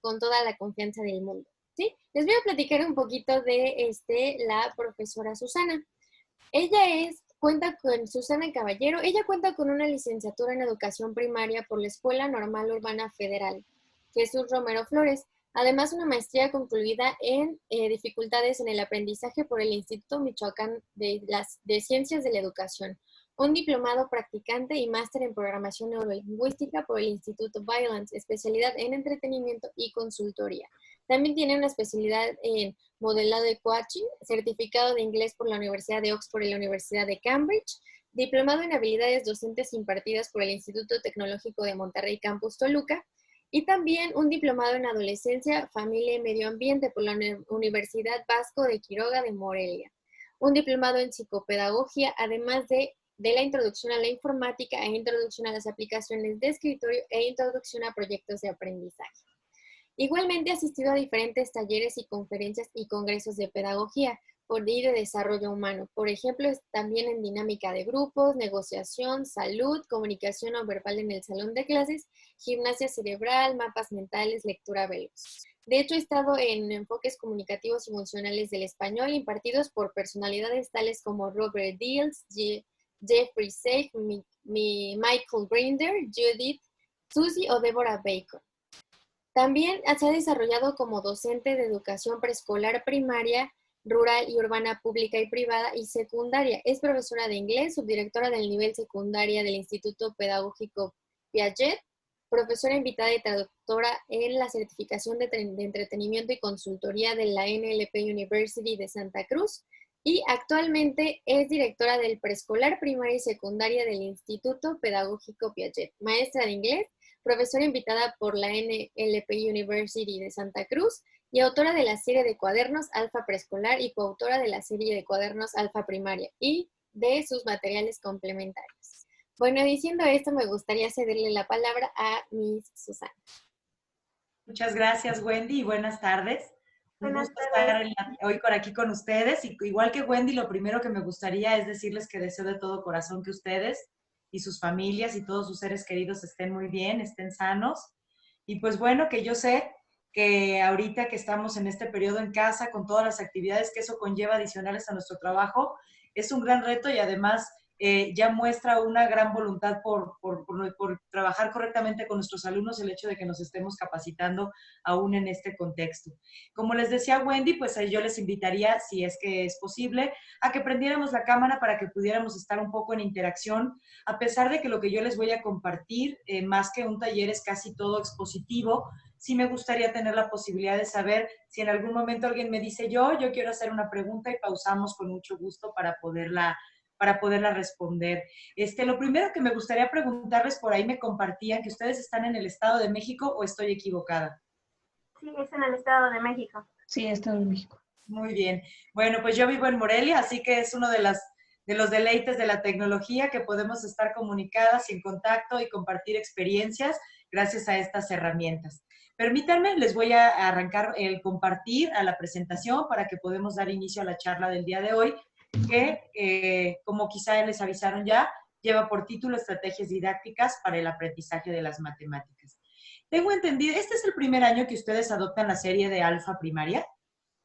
con toda la confianza del mundo, ¿sí? Les voy a platicar un poquito de la profesora Susana. Cuenta con Susana Caballero, ella cuenta con una licenciatura en educación primaria por la Escuela Normal Urbana Federal Jesús Romero Flores, además una maestría concluida en dificultades en el aprendizaje por el Instituto Michoacán de Ciencias de la Educación, un diplomado practicante y máster en programación neurolingüística por el Instituto Violence, especialidad en entretenimiento y consultoría. También tiene una especialidad en modelado de coaching, certificado de inglés por la Universidad de Oxford y la Universidad de Cambridge, diplomado en habilidades docentes impartidas por el Instituto Tecnológico de Monterrey Campus Toluca, y también un diplomado en adolescencia, familia y medio ambiente por la Universidad Vasco de Quiroga de Morelia, un diplomado en psicopedagogía, además de la introducción a la informática e introducción a las aplicaciones de escritorio e introducción a proyectos de aprendizaje. Igualmente ha asistido a diferentes talleres y conferencias y congresos de pedagogía y de desarrollo humano. Por ejemplo, también en dinámica de grupos, negociación, salud, comunicación no verbal en el salón de clases, gimnasia cerebral, mapas mentales, lectura veloz. De hecho, ha estado en enfoques comunicativos y funcionales del español impartidos por personalidades tales como Robert Dills, Jeffrey Sage, Michael Grinder, Judith, Susie o Deborah Bacon. También se ha desarrollado como docente de educación preescolar primaria, rural y urbana pública y privada y secundaria. Es profesora de inglés, subdirectora del nivel secundaria del Instituto Pedagógico Piaget, profesora invitada y traductora en la certificación de entretenimiento y consultoría de la NLP University de Santa Cruz y actualmente es directora del preescolar primaria y secundaria del Instituto Pedagógico Piaget, maestra de inglés, profesora invitada por la NLP University de Santa Cruz y autora de la serie de cuadernos Alfa Preescolar y coautora de la serie de cuadernos Alfa Primaria y de sus materiales complementarios. Bueno, diciendo esto, me gustaría cederle la palabra a Miss Susana. Muchas gracias, Wendy, y buenas tardes. Un Buenas gusto tardes. estar hoy por aquí con ustedes. Y igual que Wendy, lo primero que me gustaría es decirles que deseo de todo corazón que ustedes y sus familias y todos sus seres queridos estén muy bien, estén sanos. Y pues bueno, que yo sé que ahorita que estamos en este periodo en casa, con todas las actividades que eso conlleva adicionales a nuestro trabajo, es un gran reto y además ya muestra una gran voluntad por trabajar correctamente con nuestros alumnos, el hecho de que nos estemos capacitando aún en este contexto. Como les decía Wendy, pues yo les invitaría, si es que es posible, a que prendiéramos la cámara para que pudiéramos estar un poco en interacción, a pesar de que lo que yo les voy a compartir, más que un taller, es casi todo expositivo. Sí me gustaría tener la posibilidad de saber si en algún momento alguien me dice yo quiero hacer una pregunta y pausamos con mucho gusto para poderla responder. Lo primero que me gustaría preguntarles, por ahí me compartían que ustedes están en el Estado de México, ¿o estoy equivocada? Sí, es en el Estado de México. Sí, Estado de México. Muy bien. Bueno, pues yo vivo en Morelia, así que es uno de los deleites de la tecnología que podemos estar comunicadas y en contacto y compartir experiencias gracias a estas herramientas. Permítanme, les voy a arrancar el compartir a la presentación para que podamos dar inicio a la charla del día de hoy, que, como quizá les avisaron ya, lleva por título Estrategias didácticas para el aprendizaje de las matemáticas. Tengo entendido, ¿este es el primer año que ustedes adoptan la serie de Alfa Primaria?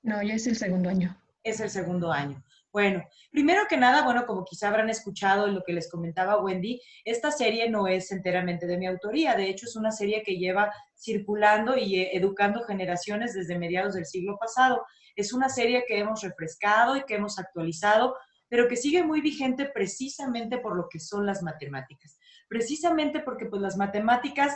No, ya es el segundo año. Es el segundo año. Bueno, primero que nada, bueno, como quizá habrán escuchado en lo que les comentaba Wendy, esta serie no es enteramente de mi autoría. De hecho, es una serie que lleva circulando y educando generaciones desde mediados del siglo pasado. Es una serie que hemos refrescado y que hemos actualizado, pero que sigue muy vigente precisamente por lo que son las matemáticas. Precisamente porque pues las matemáticas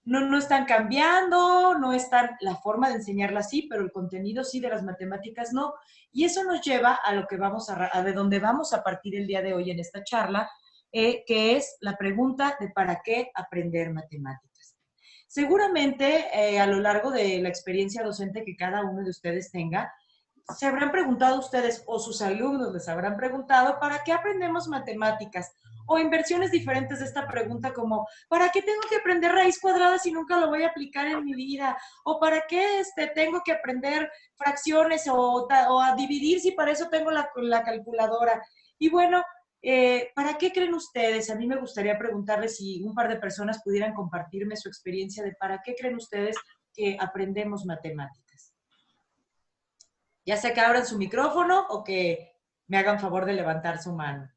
no están cambiando, no están, la forma de enseñarlas sí, pero el contenido sí de las matemáticas no. Y eso nos lleva a lo que de donde vamos a partir el día de hoy en esta charla, que es la pregunta de ¿para qué aprender matemáticas? Seguramente a lo largo de la experiencia docente que cada uno de ustedes tenga, se habrán preguntado ustedes o sus alumnos les habrán preguntado ¿para qué aprendemos matemáticas? O en versiones diferentes de esta pregunta como ¿para qué tengo que aprender raíz cuadrada si nunca lo voy a aplicar en mi vida? ¿O para qué tengo que aprender fracciones o a dividir si para eso tengo la calculadora? Y bueno, ¿para qué creen ustedes? A mí me gustaría preguntarles si un par de personas pudieran compartirme su experiencia de ¿para qué creen ustedes que aprendemos matemáticas? Ya sea que abran su micrófono o que me hagan favor de levantar su mano.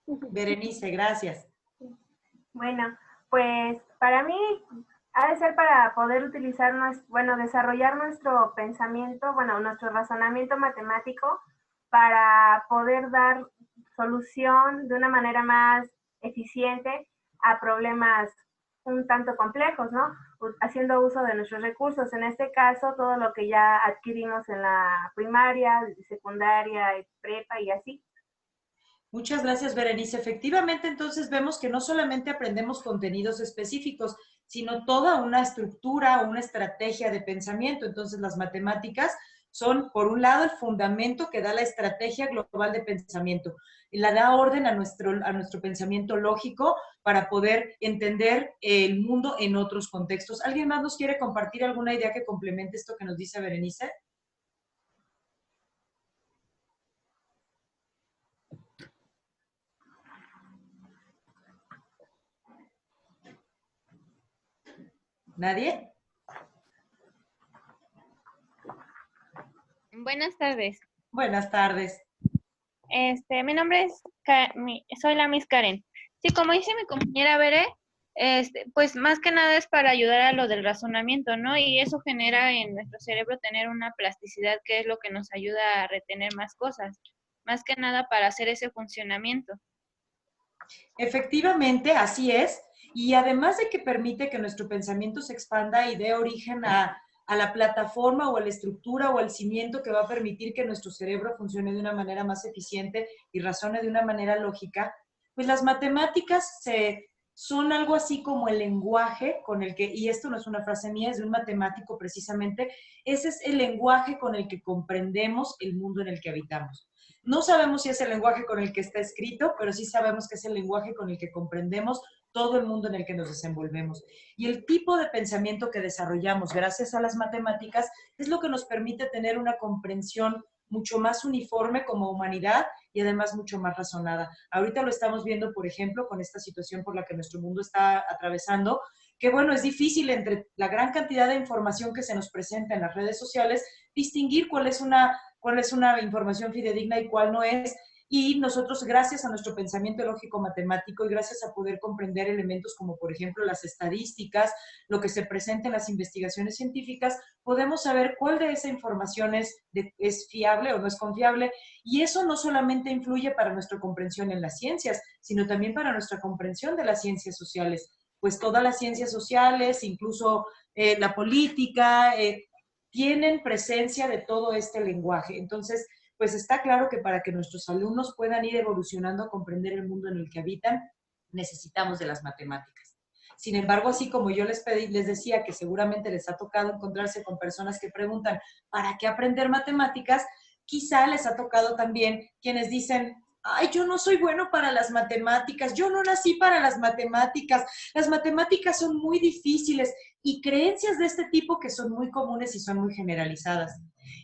Berenice, gracias. Bueno, pues para mí ha de ser para poder utilizar, desarrollar nuestro pensamiento, nuestro razonamiento matemático para poder dar solución de una manera más eficiente a problemas un tanto complejos, ¿no? Haciendo uso de nuestros recursos, en este caso todo lo que ya adquirimos en la primaria, secundaria, prepa y así. Muchas gracias, Berenice. Efectivamente, entonces vemos que no solamente aprendemos contenidos específicos, sino toda una estructura, una estrategia de pensamiento. Entonces, las matemáticas son, por un lado, el fundamento que da la estrategia global de pensamiento. Y la da orden a nuestro pensamiento lógico para poder entender el mundo en otros contextos. ¿Alguien más nos quiere compartir alguna idea que complemente esto que nos dice Berenice? ¿Nadie? Buenas tardes. Buenas tardes. Mi nombre es, soy la Miss Karen. Sí, como dice mi compañera Bere, pues más que nada es para ayudar a lo del razonamiento, ¿no? Y eso genera en nuestro cerebro tener una plasticidad que es lo que nos ayuda a retener más cosas, más que nada para hacer ese funcionamiento. Efectivamente, así es. Y además de que permite que nuestro pensamiento se expanda y dé origen a la plataforma o a la estructura o al cimiento que va a permitir que nuestro cerebro funcione de una manera más eficiente y razone de una manera lógica, pues las matemáticas son algo así como el lenguaje con el que, y esto no es una frase mía, es de un matemático precisamente, ese es el lenguaje con el que comprendemos el mundo en el que habitamos. No sabemos si es el lenguaje con el que está escrito, pero sí sabemos que es el lenguaje con el que comprendemos todo el mundo en el que nos desenvolvemos. Y el tipo de pensamiento que desarrollamos gracias a las matemáticas es lo que nos permite tener una comprensión mucho más uniforme como humanidad y además mucho más razonada. Ahorita lo estamos viendo, por ejemplo, con esta situación por la que nuestro mundo está atravesando, que bueno, es difícil entre la gran cantidad de información que se nos presenta en las redes sociales, distinguir cuál es una información fidedigna y cuál no es. Y nosotros, gracias a nuestro pensamiento lógico matemático y gracias a poder comprender elementos como, por ejemplo, las estadísticas, lo que se presenta en las investigaciones científicas, podemos saber cuál de esa información es fiable o no es confiable. Y eso no solamente influye para nuestra comprensión en las ciencias, sino también para nuestra comprensión de las ciencias sociales. Pues todas las ciencias sociales, incluso la política, tienen presencia de todo este lenguaje. Entonces, pues está claro que para que nuestros alumnos puedan ir evolucionando a comprender el mundo en el que habitan, necesitamos de las matemáticas. Sin embargo, así como yo les decía que seguramente les ha tocado encontrarse con personas que preguntan, ¿para qué aprender matemáticas? Quizá les ha tocado también quienes dicen, ay, yo no soy bueno para las matemáticas, yo no nací para las matemáticas son muy difíciles, y creencias de este tipo que son muy comunes y son muy generalizadas.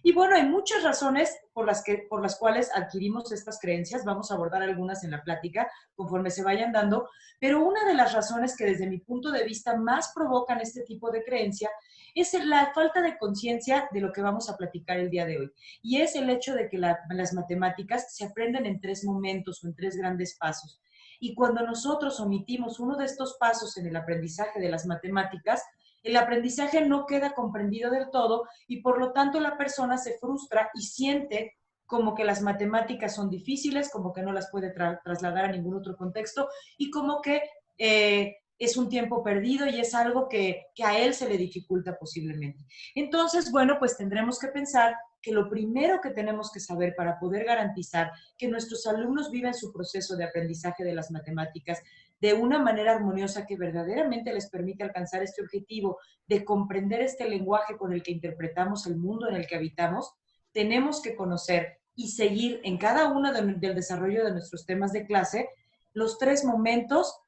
Y bueno, hay muchas razones por las cuales adquirimos estas creencias. Vamos a abordar algunas en la plática conforme se vayan dando, pero una de las razones que desde mi punto de vista más provocan este tipo de creencia es la falta de conciencia de lo que vamos a platicar el día de hoy. Y es el hecho de que las matemáticas se aprenden en 3 momentos o en 3 grandes pasos. Y cuando nosotros omitimos uno de estos pasos en el aprendizaje de las matemáticas, el aprendizaje no queda comprendido del todo y por lo tanto la persona se frustra y siente como que las matemáticas son difíciles, como que no las puede trasladar a ningún otro contexto y como que es un tiempo perdido y es algo que a él se le dificulta posiblemente. Entonces, bueno, pues tendremos que pensar que lo primero que tenemos que saber para poder garantizar que nuestros alumnos viven su proceso de aprendizaje de las matemáticas de una manera armoniosa que verdaderamente les permite alcanzar este objetivo de comprender este lenguaje con el que interpretamos el mundo en el que habitamos, tenemos que conocer y seguir en cada uno del desarrollo de nuestros temas de clase los 3 momentos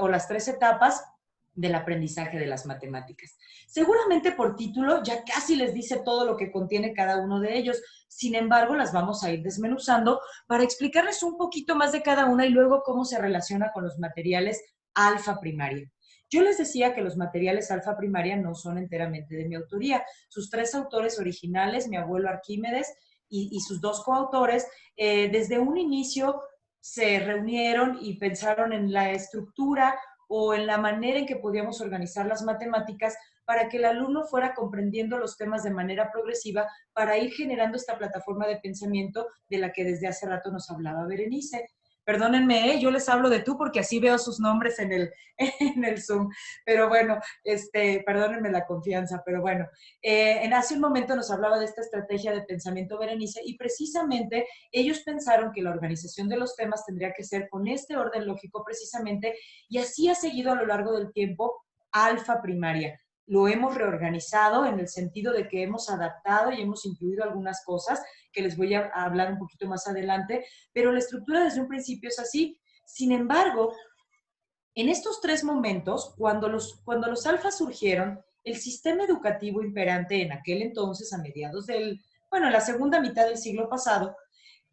o las 3 etapas del aprendizaje de las matemáticas. Seguramente por título ya casi les dice todo lo que contiene cada uno de ellos. Sin embargo, las vamos a ir desmenuzando para explicarles un poquito más de cada una y luego cómo se relaciona con los materiales alfa primaria. Yo les decía que los materiales alfa primaria no son enteramente de mi autoría. Sus 3 autores originales, mi abuelo Arquímedes y sus 2 coautores, desde un inicio se reunieron y pensaron en la estructura o en la manera en que podíamos organizar las matemáticas para que el alumno fuera comprendiendo los temas de manera progresiva para ir generando esta plataforma de pensamiento de la que desde hace rato nos hablaba Berenice. Perdónenme, yo les hablo de tú porque así veo sus nombres en el Zoom, pero bueno, perdónenme la confianza, pero bueno, hace un momento nos hablaba de esta estrategia de pensamiento Berenice y precisamente ellos pensaron que la organización de los temas tendría que ser con este orden lógico precisamente y así ha seguido a lo largo del tiempo alfa primaria. Lo hemos reorganizado en el sentido de que hemos adaptado y hemos incluido algunas cosas que les voy a hablar un poquito más adelante, pero la estructura desde un principio es así. Sin embargo, en estos 3 momentos, cuando los alfas surgieron, el sistema educativo imperante en aquel entonces, a mediados la segunda mitad del siglo pasado,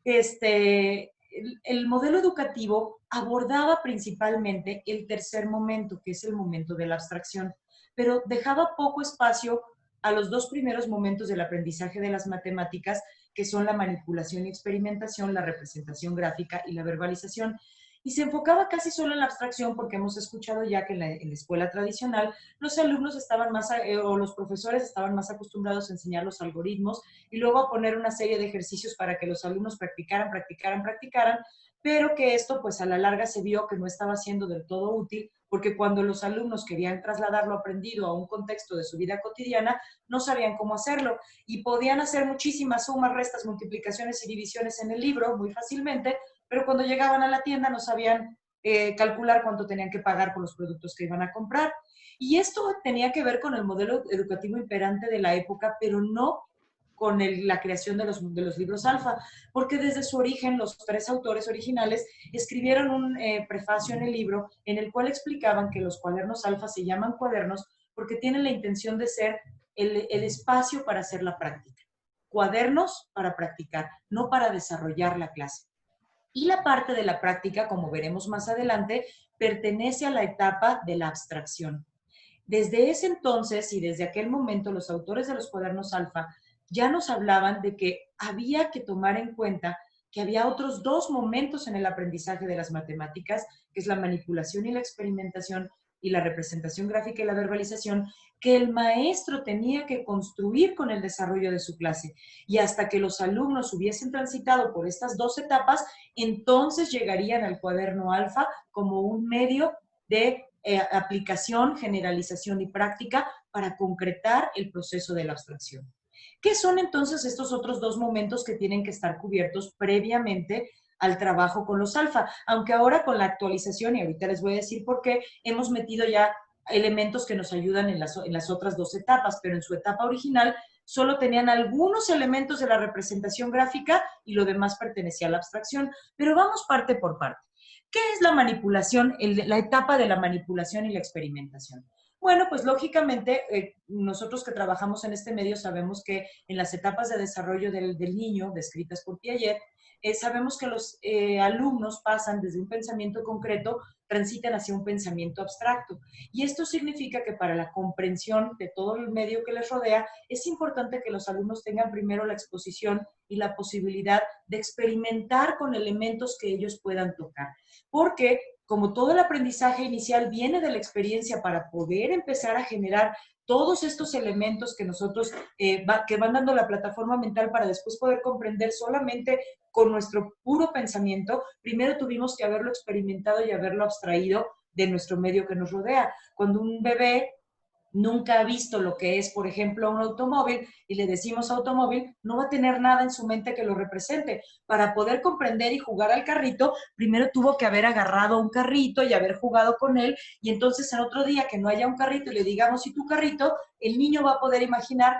el modelo educativo abordaba principalmente el tercer momento, que es el momento de la abstracción, pero dejaba poco espacio a los 2 primeros momentos del aprendizaje de las matemáticas, que son la manipulación y experimentación, la representación gráfica y la verbalización. Y se enfocaba casi solo en la abstracción porque hemos escuchado ya que en la escuela tradicional los alumnos estaban o los profesores estaban más acostumbrados a enseñar los algoritmos y luego a poner una serie de ejercicios para que los alumnos practicaran, pero que esto pues a la larga se vio que no estaba siendo del todo útil porque cuando los alumnos querían trasladar lo aprendido a un contexto de su vida cotidiana, no sabían cómo hacerlo y podían hacer muchísimas sumas, restas, multiplicaciones y divisiones en el libro muy fácilmente, pero cuando llegaban a la tienda no sabían calcular cuánto tenían que pagar por los productos que iban a comprar. Y esto tenía que ver con el modelo educativo imperante de la época, pero no con la creación de los libros alfa, porque desde su origen los 3 autores originales escribieron un prefacio en el libro en el cual explicaban que los cuadernos alfa se llaman cuadernos porque tienen la intención de ser el espacio para hacer la práctica. Cuadernos para practicar, no para desarrollar la clase. Y la parte de la práctica, como veremos más adelante, pertenece a la etapa de la abstracción. Desde ese entonces y desde aquel momento, los autores de los cuadernos alfa ya nos hablaban de que había que tomar en cuenta que había otros 2 momentos en el aprendizaje de las matemáticas, que es la manipulación y la experimentación y la representación gráfica y la verbalización, que el maestro tenía que construir con el desarrollo de su clase. Y hasta que los alumnos hubiesen transitado por estas 2 etapas, entonces llegarían al cuaderno alfa como un medio de aplicación, generalización y práctica para concretar el proceso de la abstracción. ¿Qué son entonces estos otros 2 momentos que tienen que estar cubiertos previamente al trabajo con los alfa? Aunque ahora con la actualización, y ahorita les voy a decir por qué, hemos metido ya elementos que nos ayudan en las otras 2 etapas, pero en su etapa original solo tenían algunos elementos de la representación gráfica y lo demás pertenecía a la abstracción. Pero vamos parte por parte. ¿Qué es la manipulación, la etapa de la manipulación y la experimentación? Bueno, pues lógicamente nosotros que trabajamos en este medio sabemos que en las etapas de desarrollo del niño, descritas por Piaget, sabemos que los alumnos pasan desde un pensamiento concreto, transitan hacia un pensamiento abstracto. Y esto significa que para la comprensión de todo el medio que les rodea, es importante que los alumnos tengan primero la exposición y la posibilidad de experimentar con elementos que ellos puedan tocar. Porque como todo el aprendizaje inicial viene de la experiencia para poder empezar a generar todos estos elementos que nosotros, que van dando la plataforma mental para después poder comprender solamente con nuestro puro pensamiento, primero tuvimos que haberlo experimentado y haberlo abstraído de nuestro medio que nos rodea. Cuando un bebé nunca ha visto lo que es, por ejemplo, un automóvil y le decimos automóvil, no va a tener nada en su mente que lo represente. Para poder comprender y jugar al carrito, primero tuvo que haber agarrado un carrito y haber jugado con él, y entonces en otro día que no haya un carrito y le digamos, ¿y tu carrito? El niño va a poder imaginar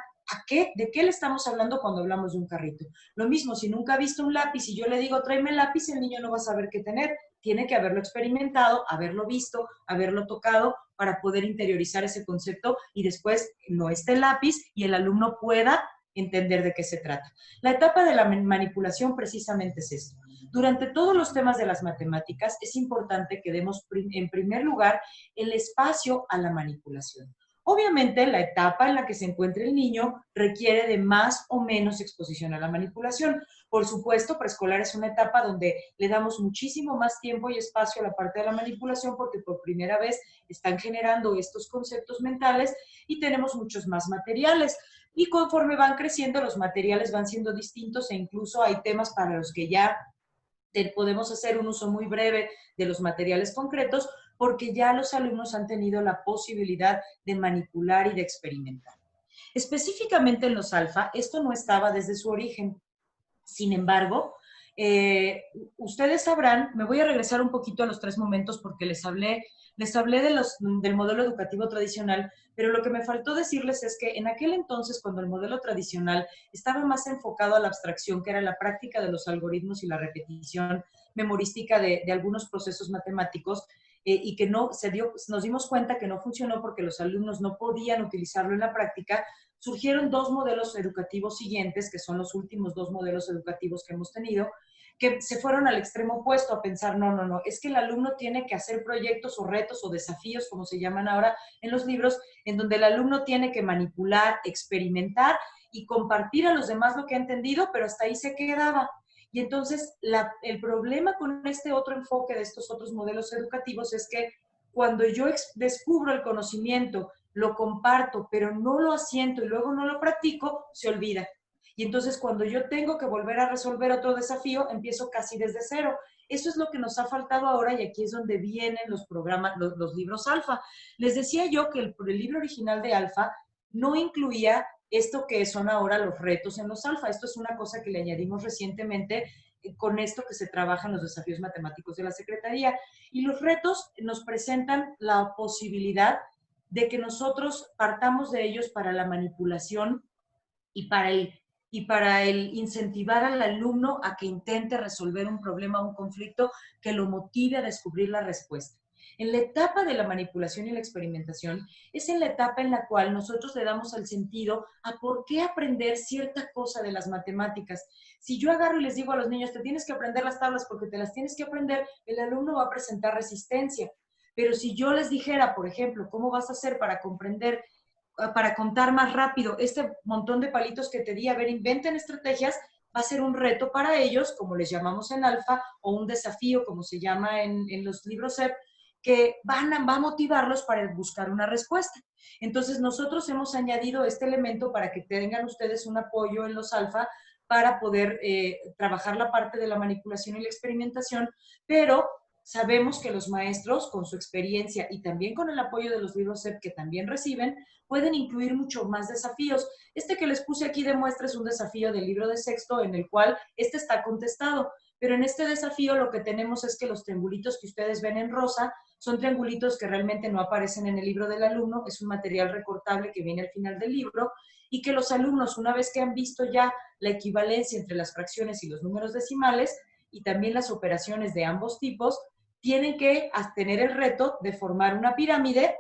de qué le estamos hablando cuando hablamos de un carrito. Lo mismo, si nunca ha visto un lápiz y yo le digo, tráeme el lápiz, el niño no va a saber qué tener. tiene que haberlo experimentado, haberlo visto, haberlo tocado para poder interiorizar ese concepto y después no esté el lápiz y el alumno pueda entender de qué se trata. La etapa de la manipulación precisamente es esto. Durante todos los temas de las matemáticas es importante que demos en primer lugar el espacio a la manipulación. Obviamente, la etapa en la que se encuentra el niño requiere de más o menos exposición a la manipulación. Por supuesto, preescolar es una etapa donde le damos muchísimo más tiempo y espacio a la parte de la manipulación porque por primera vez están generando estos conceptos mentales y tenemos muchos más materiales. Y conforme van creciendo, los materiales van siendo distintos e incluso hay temas para los que ya podemos hacer un uso muy breve de los materiales concretos porque ya los alumnos han tenido la posibilidad de manipular y de experimentar. Específicamente en los alfa, esto no estaba desde su origen. Sin embargo, ustedes sabrán, me voy a regresar un poquito a los 3 momentos porque les hablé del modelo educativo tradicional, pero lo que me faltó decirles es que en aquel entonces, cuando el modelo tradicional estaba más enfocado a la abstracción, que era la práctica de los algoritmos y la repetición memorística de algunos procesos matemáticos, y que nos dimos cuenta que no funcionó porque los alumnos no podían utilizarlo en la práctica, surgieron 2 modelos educativos siguientes, que son los últimos 2 modelos educativos que hemos tenido, que se fueron al extremo opuesto a pensar, no, es que el alumno tiene que hacer proyectos o retos o desafíos, como se llaman ahora en los libros, en donde el alumno tiene que manipular, experimentar y compartir a los demás lo que ha entendido, pero hasta ahí se quedaba. Y entonces el problema con este otro enfoque de estos otros modelos educativos es que cuando yo descubro el conocimiento, lo comparto, pero no lo asiento y luego no lo practico, se olvida. Y entonces cuando yo tengo que volver a resolver otro desafío, empiezo casi desde cero. Eso es lo que nos ha faltado ahora y aquí es donde vienen los programas, los libros alfa. Les decía yo que el libro original de alfa no incluía esto que son ahora los retos en los alfa. Esto es una cosa que le añadimos recientemente con esto que se trabaja en los desafíos matemáticos de la Secretaría. Y los retos nos presentan la posibilidad de que nosotros partamos de ellos para la manipulación y para el incentivar al alumno a que intente resolver un problema o un conflicto que lo motive a descubrir la respuesta. En la etapa de la manipulación y la experimentación es en la etapa en la cual nosotros le damos el sentido a por qué aprender cierta cosa de las matemáticas. Si yo agarro y les digo a los niños, te tienes que aprender las tablas porque te las tienes que aprender, el alumno va a presentar resistencia. Pero si yo les dijera, por ejemplo, cómo vas a hacer para comprender, para contar más rápido este montón de palitos que te di, a ver, inventen estrategias, va a ser un reto para ellos, como les llamamos en alfa, o un desafío, como se llama en los libros CEP, que va a motivarlos para buscar una respuesta. Entonces, nosotros hemos añadido este elemento para que tengan ustedes un apoyo en los alfa para poder trabajar la parte de la manipulación y la experimentación, pero sabemos que los maestros, con su experiencia y también con el apoyo de los libros CEP que también reciben, pueden incluir mucho más desafíos. Este que les puse aquí de muestra es un desafío del libro de sexto en el cual este está contestado, pero en este desafío lo que tenemos es que los triangulitos que ustedes ven en rosa son triangulitos que realmente no aparecen en el libro del alumno, es un material recortable que viene al final del libro y que los alumnos, una vez que han visto ya la equivalencia entre las fracciones y los números decimales y también las operaciones de ambos tipos, tienen que tener el reto de formar una pirámide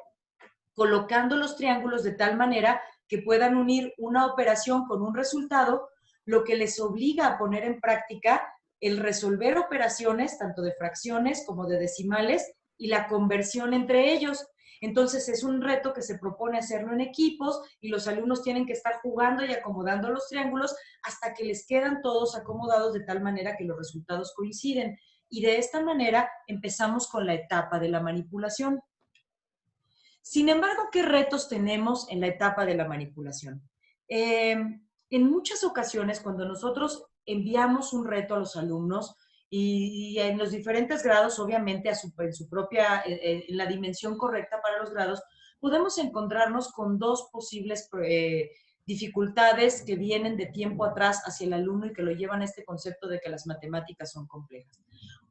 colocando los triángulos de tal manera que puedan unir una operación con un resultado, lo que les obliga a poner en práctica el resolver operaciones, tanto de fracciones como de decimales, y la conversión entre ellos. Entonces es un reto que se propone hacerlo en equipos y los alumnos tienen que estar jugando y acomodando los triángulos hasta que les quedan todos acomodados de tal manera que los resultados coinciden. Y de esta manera empezamos con la etapa de la manipulación. Sin embargo, ¿qué retos tenemos en la etapa de la manipulación? En muchas ocasiones, cuando nosotros enviamos un reto a los alumnos, y en los diferentes grados, obviamente, en su propia, en la dimensión correcta para los grados, podemos encontrarnos con 2 posibles dificultades que vienen de tiempo atrás hacia el alumno y que lo llevan a este concepto de que las matemáticas son complejas.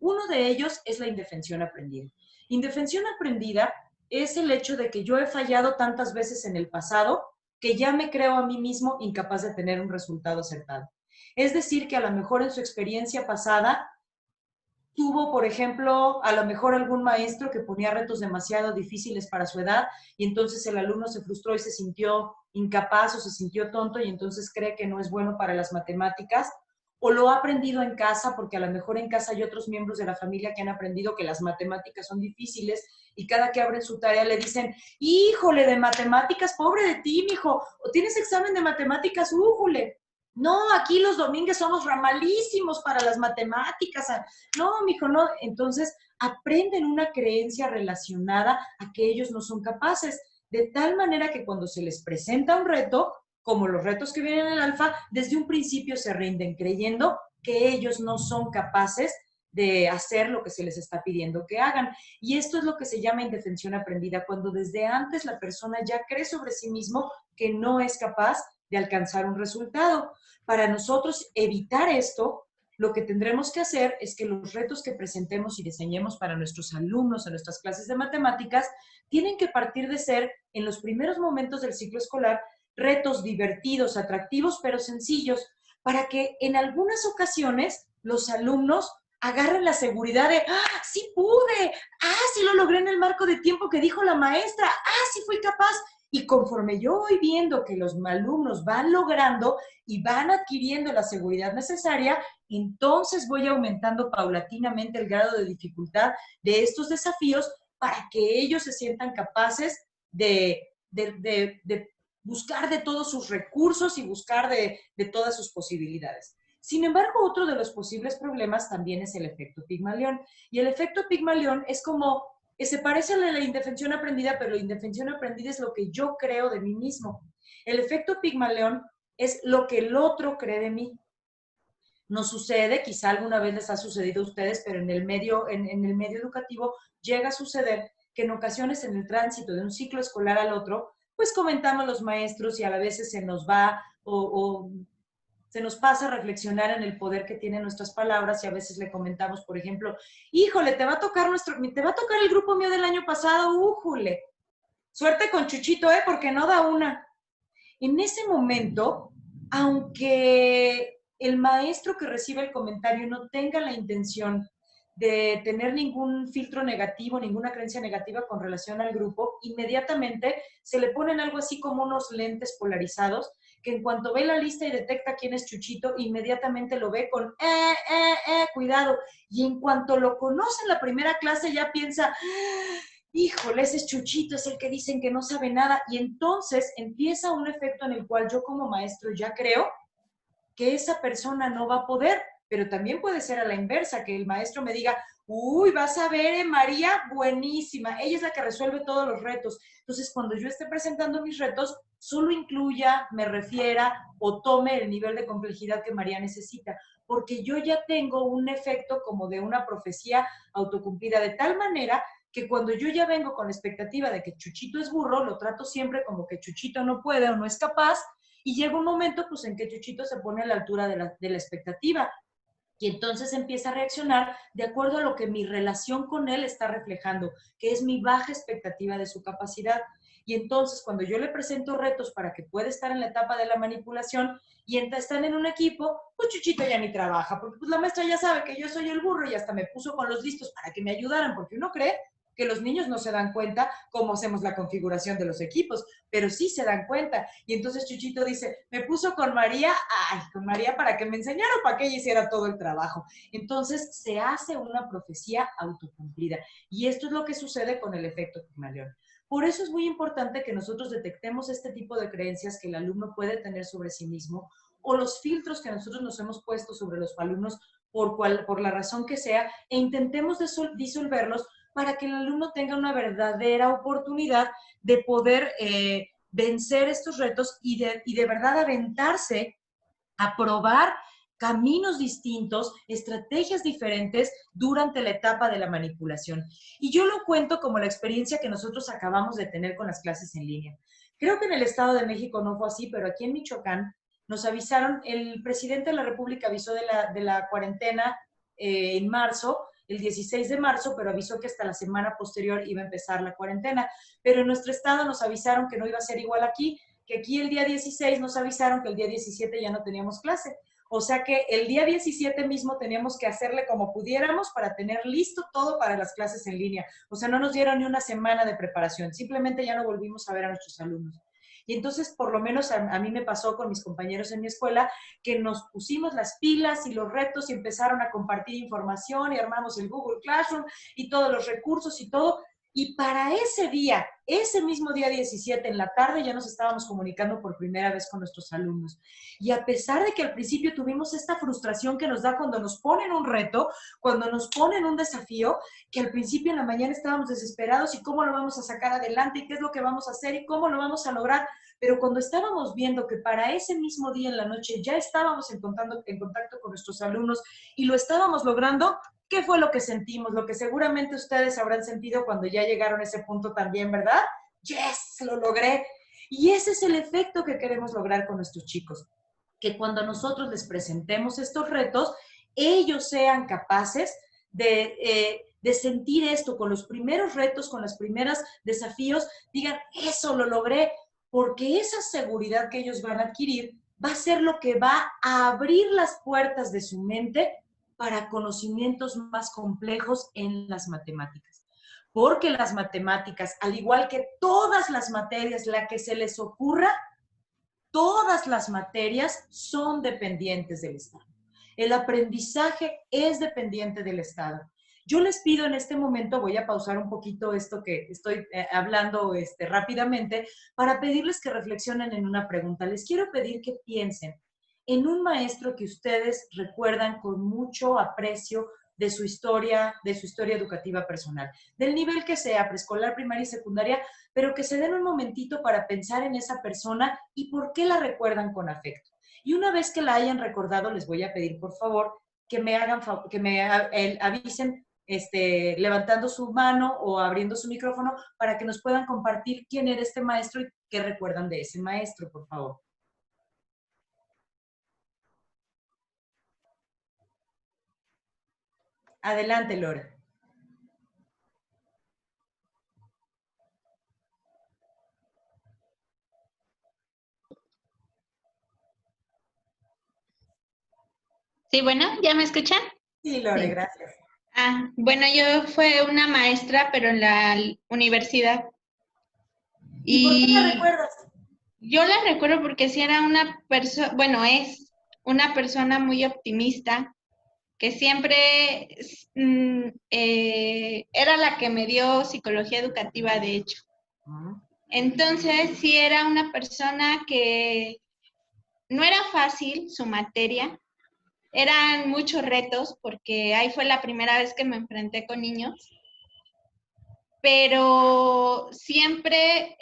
Uno de ellos es la indefensión aprendida. Indefensión aprendida es el hecho de que yo he fallado tantas veces en el pasado que ya me creo a mí mismo incapaz de tener un resultado acertado. Es decir, que a lo mejor en su experiencia pasada tuvo, por ejemplo, a lo mejor algún maestro que ponía retos demasiado difíciles para su edad y entonces el alumno se frustró y se sintió incapaz o se sintió tonto y entonces cree que no es bueno para las matemáticas, o lo ha aprendido en casa porque a lo mejor en casa hay otros miembros de la familia que han aprendido que las matemáticas son difíciles y cada que abren su tarea le dicen, híjole, de matemáticas, pobre de ti, mijo, o tienes examen de matemáticas, újule. No, aquí los domingos somos malísimos para las matemáticas. No, mijo, no. Entonces, aprenden una creencia relacionada a que ellos no son capaces, de tal manera que cuando se les presenta un reto, como los retos que vienen en el alfa, desde un principio se rinden creyendo que ellos no son capaces de hacer lo que se les está pidiendo que hagan. Y esto es lo que se llama indefensión aprendida, cuando desde antes la persona ya cree sobre sí mismo que no es capaz de alcanzar un resultado. Para nosotros evitar esto, lo que tendremos que hacer es que los retos que presentemos y diseñemos para nuestros alumnos en nuestras clases de matemáticas tienen que partir de ser, en los primeros momentos del ciclo escolar, retos divertidos, atractivos, pero sencillos, para que en algunas ocasiones los alumnos agarren la seguridad de, ¡ah, sí pude! ¡Ah, sí lo logré en el marco de tiempo que dijo la maestra! ¡Ah, sí fui capaz! Y conforme yo voy viendo que los alumnos van logrando y van adquiriendo la seguridad necesaria, entonces voy aumentando paulatinamente el grado de dificultad de estos desafíos para que ellos se sientan capaces de buscar de todos sus recursos y buscar de todas sus posibilidades. Sin embargo, otro de los posibles problemas también es el efecto Pigmalión. Y el efecto Pigmalión es como, se parece a la indefensión aprendida, pero la indefensión aprendida es lo que yo creo de mí mismo. El efecto Pigmalión es lo que el otro cree de mí. No sucede, quizá alguna vez les ha sucedido a ustedes, pero en el medio educativo llega a suceder que en ocasiones en el tránsito de un ciclo escolar al otro, pues comentamos los maestros y a veces se nos va o se nos pasa a reflexionar en el poder que tienen nuestras palabras y a veces le comentamos, por ejemplo, híjole, te va a tocar el grupo mío del año pasado, újule. Suerte con Chuchito, porque no da una. En ese momento, aunque el maestro que recibe el comentario no tenga la intención de tener ningún filtro negativo, ninguna creencia negativa con relación al grupo, inmediatamente se le ponen algo así como unos lentes polarizados, que en cuanto ve la lista y detecta quién es Chuchito, inmediatamente lo ve con cuidado. Y en cuanto lo conoce en la primera clase, ya piensa, híjole, ese es Chuchito, es el que dicen que no sabe nada. Y entonces empieza un efecto en el cual yo como maestro ya creo que esa persona no va a poder, pero también puede ser a la inversa, que el maestro me diga, uy, vas a ver, María, buenísima, ella es la que resuelve todos los retos. Entonces, cuando yo esté presentando mis retos, solo incluya, me refiera o tome el nivel de complejidad que María necesita, porque yo ya tengo un efecto como de una profecía autocumplida, de tal manera que cuando yo ya vengo con la expectativa de que Chuchito es burro, lo trato siempre como que Chuchito no puede o no es capaz, y llega un momento pues en que Chuchito se pone a la altura de la expectativa y entonces empieza a reaccionar de acuerdo a lo que mi relación con él está reflejando, que es mi baja expectativa de su capacidad. Y entonces cuando yo le presento retos para que pueda estar en la etapa de la manipulación y están en un equipo, pues Chuchito ya ni trabaja, porque pues la maestra ya sabe que yo soy el burro y hasta me puso con los listos para que me ayudaran, porque uno cree que los niños no se dan cuenta cómo hacemos la configuración de los equipos, pero sí se dan cuenta. Y entonces Chuchito dice, me puso con María para que me enseñara o para que ella hiciera todo el trabajo. Entonces se hace una profecía autocumplida. Y esto es lo que sucede con el efecto Pigmalión. Por eso es muy importante que nosotros detectemos este tipo de creencias que el alumno puede tener sobre sí mismo o los filtros que nosotros nos hemos puesto sobre los alumnos por la razón que sea e intentemos disolverlos para que el alumno tenga una verdadera oportunidad de poder vencer estos retos y de verdad aventarse a probar caminos distintos, estrategias diferentes durante la etapa de la manipulación. Y yo lo cuento como la experiencia que nosotros acabamos de tener con las clases en línea. Creo que en el Estado de México no fue así, pero aquí en Michoacán nos avisaron, el presidente de la República avisó de la cuarentena en marzo, el 16 de marzo, pero avisó que hasta la semana posterior iba a empezar la cuarentena. Pero en nuestro estado nos avisaron que no iba a ser igual aquí, que aquí el día 16 nos avisaron que el día 17 ya no teníamos clase. O sea que el día 17 mismo teníamos que hacerle como pudiéramos para tener listo todo para las clases en línea. O sea, no nos dieron ni una semana de preparación, simplemente ya no volvimos a ver a nuestros alumnos. Y entonces, por lo menos a mí me pasó con mis compañeros en mi escuela, que nos pusimos las pilas y los retos y empezaron a compartir información y armamos el Google Classroom y todos los recursos y todo. Y para ese día, ese mismo día 17 en la tarde, ya nos estábamos comunicando por primera vez con nuestros alumnos. Y a pesar de que al principio tuvimos esta frustración que nos da cuando nos ponen un reto, cuando nos ponen un desafío, que al principio en la mañana estábamos desesperados y cómo lo vamos a sacar adelante y qué es lo que vamos a hacer y cómo lo vamos a lograr. Pero cuando estábamos viendo que para ese mismo día en la noche ya estábamos en contacto con nuestros alumnos y lo estábamos logrando, ¿qué fue lo que sentimos? Lo que seguramente ustedes habrán sentido cuando ya llegaron a ese punto también, ¿verdad? ¡Yes! ¡Lo logré! Y ese es el efecto que queremos lograr con nuestros chicos. Que cuando nosotros les presentemos estos retos, ellos sean capaces de sentir esto con los primeros retos, con los primeros desafíos, digan, eso lo logré, porque esa seguridad que ellos van a adquirir va a ser lo que va a abrir las puertas de su mente para conocimientos más complejos en las matemáticas. Porque las matemáticas, al igual que todas las materias, la que se les ocurra, todas las materias son dependientes del Estado. El aprendizaje es dependiente del Estado. Yo les pido en este momento, voy a pausar un poquito esto que estoy hablando rápidamente, para pedirles que reflexionen en una pregunta. Les quiero pedir que piensen en un maestro que ustedes recuerdan con mucho aprecio de su historia educativa personal, del nivel que sea, preescolar, primaria y secundaria, pero que se den un momentito para pensar en esa persona y por qué la recuerdan con afecto. Y una vez que la hayan recordado, les voy a pedir, por favor, que me avisen levantando su mano o abriendo su micrófono para que nos puedan compartir quién era este maestro y qué recuerdan de ese maestro, por favor. Adelante, Lore. Sí, bueno, ¿ya me escuchan? Sí, Lore, Sí. Gracias. Bueno, yo fue una maestra, pero en la universidad. ¿Y por qué la recuerdas? Yo la recuerdo porque sí era una persona, bueno, es una persona muy optimista, que siempre era la que me dio psicología educativa, de hecho. Entonces, sí era una persona que no era fácil su materia, eran muchos retos, porque ahí fue la primera vez que me enfrenté con niños, pero siempre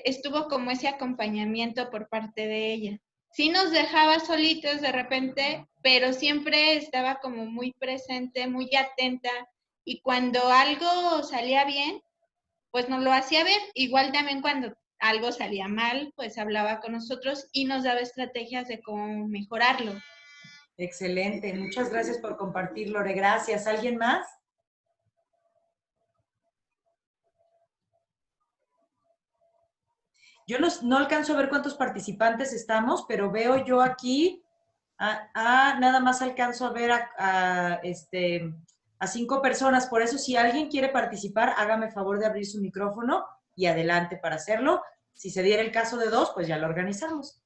estuvo como ese acompañamiento por parte de ella. Sí nos dejaba solitos de repente, pero siempre estaba como muy presente, muy atenta, y cuando algo salía bien, pues nos lo hacía ver. Igual también cuando algo salía mal, pues hablaba con nosotros y nos daba estrategias de cómo mejorarlo. Excelente, muchas gracias por compartir, Lore. Gracias. ¿Alguien más? Yo no alcanzo a ver cuántos participantes estamos, pero veo yo aquí, nada más alcanzo a ver a 5 personas. Por eso, si alguien quiere participar, hágame favor de abrir su micrófono y adelante para hacerlo. Si se diera el caso de 2, pues ya lo organizamos.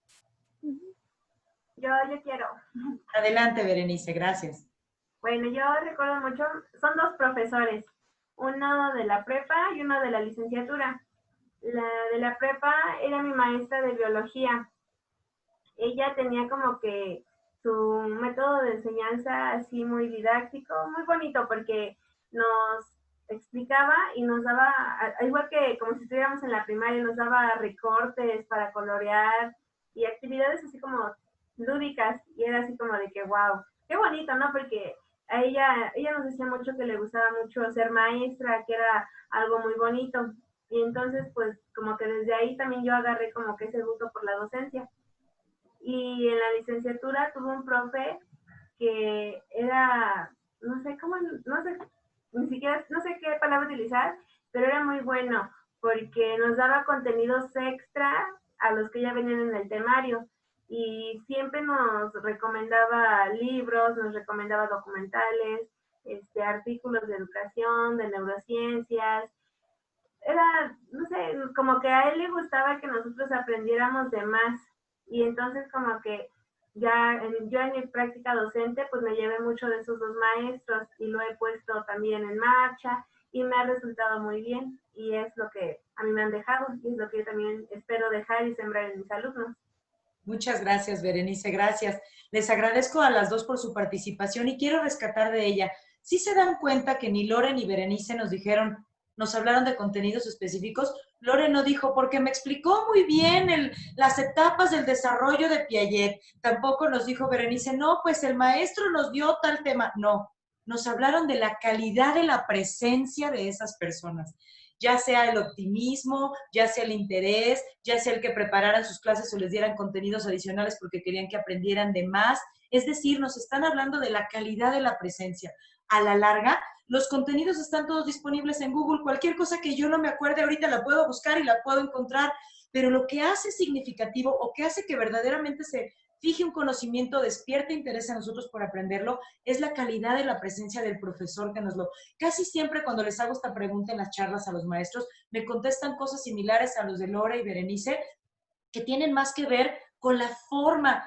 Yo quiero. Adelante, Berenice, gracias. Bueno, yo recuerdo mucho, son 2 profesores, uno de la prepa y uno de la licenciatura. La de la prepa era mi maestra de biología. Ella tenía como que su método de enseñanza así muy didáctico, muy bonito, porque nos explicaba y nos daba, igual que como si estuviéramos en la primaria, nos daba recortes para colorear y actividades así como lúdicas, y era así como de que wow, qué bonito, ¿no? Porque a ella nos decía mucho que le gustaba mucho ser maestra, que era algo muy bonito. Y entonces, pues, como que desde ahí también yo agarré como que ese gusto por la docencia. Y en la licenciatura tuve un profe que era, no sé cómo, no sé, ni siquiera, no sé qué palabra utilizar, pero era muy bueno porque nos daba contenidos extra a los que ya venían en el temario. y siempre nos recomendaba libros, nos recomendaba documentales, artículos de educación, de neurociencias. Era, no sé, como que a él le gustaba que nosotros aprendiéramos de más, y entonces como que yo en mi práctica docente pues me llevé mucho de esos dos maestros y lo he puesto también en marcha y me ha resultado muy bien, y es lo que a mí me han dejado y es lo que yo también espero dejar y sembrar en mis alumnos. Muchas gracias, Berenice, gracias. Les agradezco a las dos por su participación y quiero rescatar de ella. ¿Sí se dan cuenta que ni Lore ni Berenice nos hablaron de contenidos específicos? Lore no dijo, porque me explicó muy bien las etapas del desarrollo de Piaget. Tampoco nos dijo Berenice, no, pues el maestro nos dio tal tema. No, nos hablaron de la calidad de la presencia de esas personas, ya sea el optimismo, ya sea el interés, ya sea el que prepararan sus clases o les dieran contenidos adicionales porque querían que aprendieran de más. Es decir, nos están hablando de la calidad de la presencia. A la larga, los contenidos están todos disponibles en Google. Cualquier cosa que yo no me acuerde ahorita la puedo buscar y la puedo encontrar. Pero lo que hace significativo o que hace que verdaderamente se fije un conocimiento, despierte interés en nosotros por aprenderlo, es la calidad de la presencia del profesor que nos lo... Casi siempre cuando les hago esta pregunta en las charlas a los maestros, me contestan cosas similares a los de Lore y Berenice, que tienen más que ver con la forma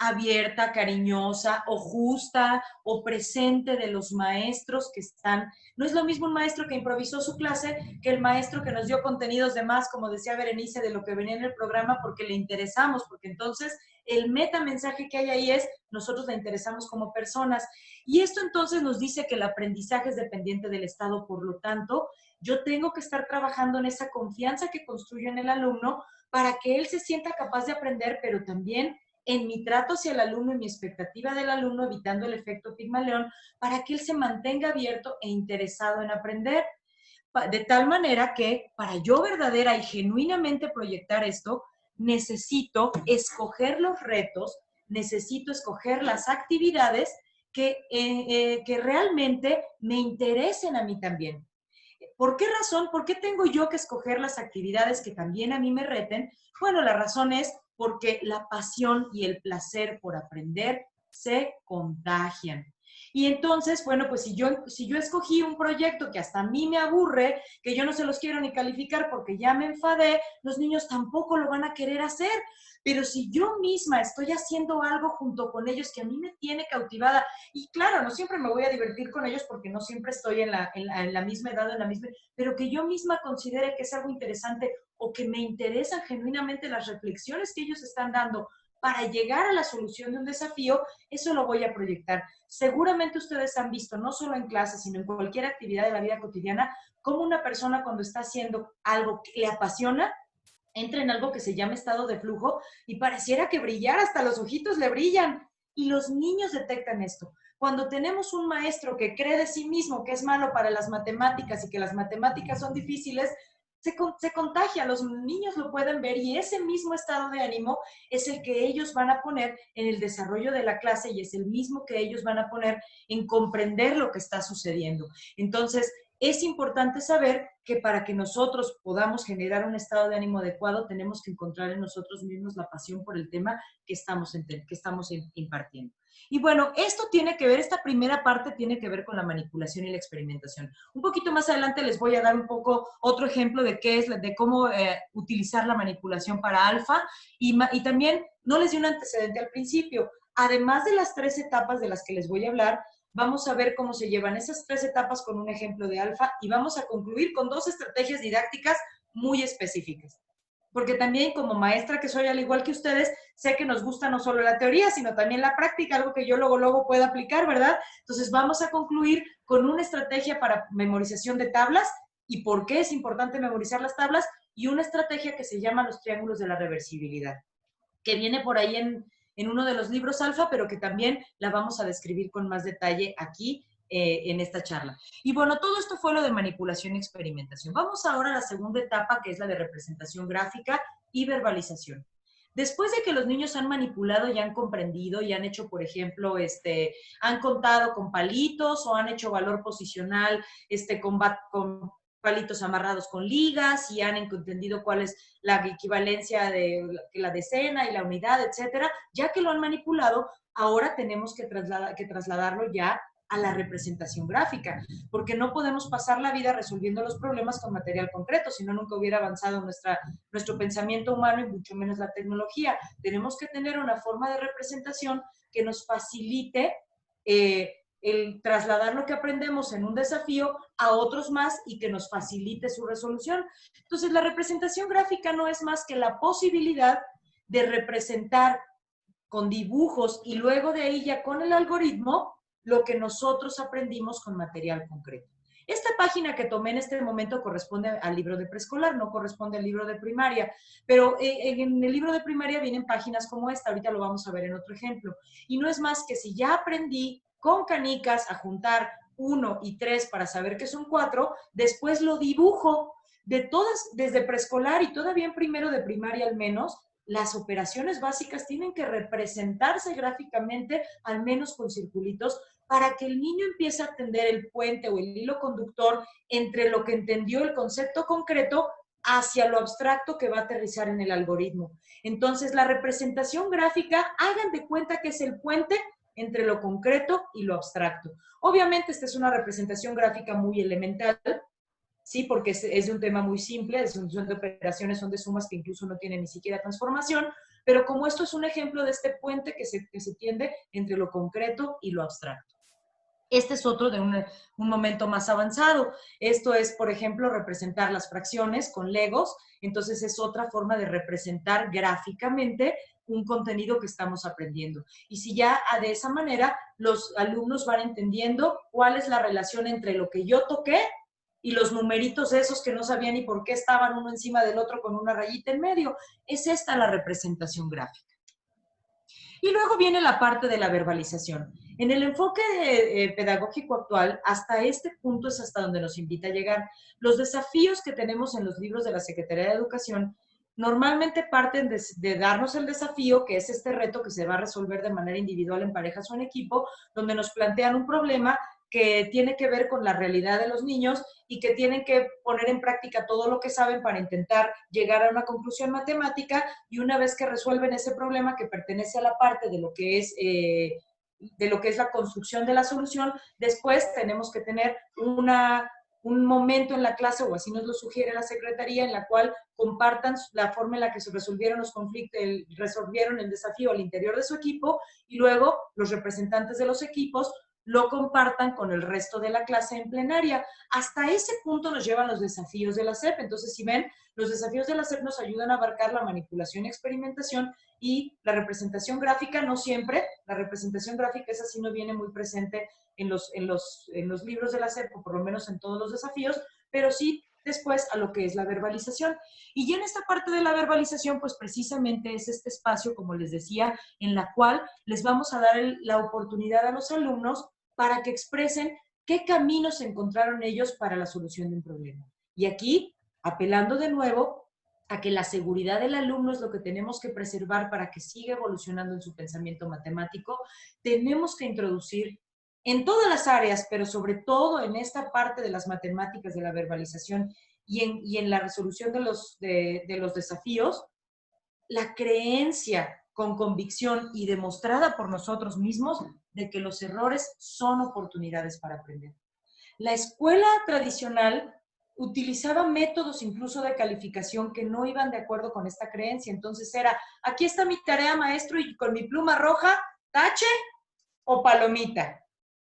abierta, cariñosa o justa o presente de los maestros que están. No es lo mismo un maestro que improvisó su clase que el maestro que nos dio contenidos de más, como decía Berenice, de lo que venía en el programa porque le interesamos, porque entonces el metamensaje que hay ahí es nosotros le interesamos como personas. Y esto entonces nos dice que el aprendizaje es dependiente del estado, por lo tanto, yo tengo que estar trabajando en esa confianza que construyo en el alumno para que él se sienta capaz de aprender, pero también en mi trato hacia el alumno y mi expectativa del alumno, evitando el efecto Pigmalión, para que él se mantenga abierto e interesado en aprender. De tal manera que para yo verdadera y genuinamente proyectar esto, necesito escoger los retos, necesito escoger las actividades que realmente me interesen a mí también. ¿Por qué razón? ¿Por qué tengo yo que escoger las actividades que también a mí me reten? Bueno, la razón es porque la pasión y el placer por aprender se contagian. Y entonces, bueno, pues si yo escogí un proyecto que hasta a mí me aburre, que yo no se los quiero ni calificar porque ya me enfadé, los niños tampoco lo van a querer hacer. Pero si yo misma estoy haciendo algo junto con ellos que a mí me tiene cautivada, y claro, no siempre me voy a divertir con ellos porque no siempre estoy en la misma edad, pero que yo misma considere que es algo interesante o que me interesan genuinamente las reflexiones que ellos están dando para llegar a la solución de un desafío, eso lo voy a proyectar. Seguramente ustedes han visto, no solo en clases, sino en cualquier actividad de la vida cotidiana, cómo una persona cuando está haciendo algo que le apasiona, entra en algo que se llama estado de flujo y pareciera que brillara, hasta los ojitos le brillan. Y los niños detectan esto. Cuando tenemos un maestro que cree de sí mismo que es malo para las matemáticas y que las matemáticas son difíciles, se contagia, los niños lo pueden ver y ese mismo estado de ánimo es el que ellos van a poner en el desarrollo de la clase y es el mismo que ellos van a poner en comprender lo que está sucediendo. Entonces, es importante saber que para que nosotros podamos generar un estado de ánimo adecuado, tenemos que encontrar en nosotros mismos la pasión por el tema que estamos impartiendo. Y bueno, esto tiene que ver, esta primera parte tiene que ver con la manipulación y la experimentación. Un poquito más adelante les voy a dar un poco otro ejemplo de qué es, de cómo utilizar la manipulación para alfa y también no les di un antecedente al principio. Además de las 3 etapas de las que les voy a hablar, vamos a ver cómo se llevan esas 3 etapas con un ejemplo de alfa y vamos a concluir con 2 estrategias didácticas muy específicas. Porque también como maestra que soy, al igual que ustedes, sé que nos gusta no solo la teoría, sino también la práctica, algo que yo luego pueda aplicar, ¿verdad? Entonces vamos a concluir con una estrategia para memorización de tablas y por qué es importante memorizar las tablas y una estrategia que se llama los triángulos de la reversibilidad, que viene por ahí en uno de los libros alfa, pero que también la vamos a describir con más detalle aquí en esta charla. Y bueno, todo esto fue lo de manipulación y experimentación. Vamos ahora a la segunda etapa, que es la de representación gráfica y verbalización. Después de que los niños han manipulado y han comprendido y han hecho, por ejemplo, han contado con palitos o han hecho valor posicional con palitos amarrados con ligas, si han entendido cuál es la equivalencia de la decena y la unidad, etcétera. Ya que lo han manipulado, ahora tenemos que trasladarlo ya a la representación gráfica, porque no podemos pasar la vida resolviendo los problemas con material concreto, si no nunca hubiera avanzado nuestro pensamiento humano y mucho menos la tecnología. Tenemos que tener una forma de representación que nos facilite el trasladar lo que aprendemos en un desafío a otros más y que nos facilite su resolución. Entonces, la representación gráfica no es más que la posibilidad de representar con dibujos y luego de ahí ya con el algoritmo lo que nosotros aprendimos con material concreto. Esta página que tomé en este momento corresponde al libro de preescolar, no corresponde al libro de primaria, pero en el libro de primaria vienen páginas como esta, ahorita lo vamos a ver en otro ejemplo. Y no es más que si ya aprendí con canicas a juntar 1 y 3 para saber que son 4, después lo dibujo de todas, desde preescolar y todavía en primero de primaria al menos. Las operaciones básicas tienen que representarse gráficamente, al menos con circulitos, para que el niño empiece a entender el puente o el hilo conductor entre lo que entendió el concepto concreto hacia lo abstracto que va a aterrizar en el algoritmo. Entonces, la representación gráfica, hagan de cuenta que es el puente entre lo concreto y lo abstracto. Obviamente, esta es una representación gráfica muy elemental, ¿sí? Porque es de un tema muy simple, son de operaciones, son de sumas que incluso no tienen ni siquiera transformación, pero como esto es un ejemplo de este puente que se tiende entre lo concreto y lo abstracto. Este es otro de un momento más avanzado. Esto es, por ejemplo, representar las fracciones con legos, entonces es otra forma de representar gráficamente un contenido que estamos aprendiendo. Y si ya de esa manera los alumnos van entendiendo cuál es la relación entre lo que yo toqué y los numeritos esos que no sabía ni por qué estaban uno encima del otro con una rayita en medio. Es esta la representación gráfica. Y luego viene la parte de la verbalización. En el enfoque pedagógico actual, hasta este punto es hasta donde nos invita a llegar. Los desafíos que tenemos en los libros de la Secretaría de Educación normalmente parten de darnos el desafío, que es este reto que se va a resolver de manera individual en parejas o en equipo, donde nos plantean un problema que tiene que ver con la realidad de los niños y que tienen que poner en práctica todo lo que saben para intentar llegar a una conclusión matemática, y una vez que resuelven ese problema que pertenece a la parte de lo que es la construcción de la solución, después tenemos que tener un momento en la clase, o así nos lo sugiere la Secretaría, en la cual compartan la forma en la que se resolvieron los conflictos, resolvieron el desafío al interior de su equipo, y luego los representantes de los equipos lo compartan con el resto de la clase en plenaria. Hasta ese punto nos llevan los desafíos de la SEP. Entonces, si ven, los desafíos de la SEP nos ayudan a abarcar la manipulación y experimentación, y la representación gráfica no siempre. La representación gráfica esa sí no viene muy presente en los libros de la SEP, o por lo menos en todos los desafíos, pero sí después a lo que es la verbalización. Y ya en esta parte de la verbalización, pues precisamente es este espacio, como les decía, en la cual les vamos a dar la oportunidad a los alumnos para que expresen qué caminos encontraron ellos para la solución de un problema. Y aquí, apelando de nuevo a que la seguridad del alumno es lo que tenemos que preservar para que siga evolucionando en su pensamiento matemático, tenemos que introducir en todas las áreas, pero sobre todo en esta parte de las matemáticas, de la verbalización y en la resolución de los desafíos, la creencia con convicción y demostrada por nosotros mismos de que los errores son oportunidades para aprender. La escuela tradicional utilizaba métodos incluso de calificación que no iban de acuerdo con esta creencia. Entonces era, aquí está mi tarea, maestro, y con mi pluma roja, tache o palomita.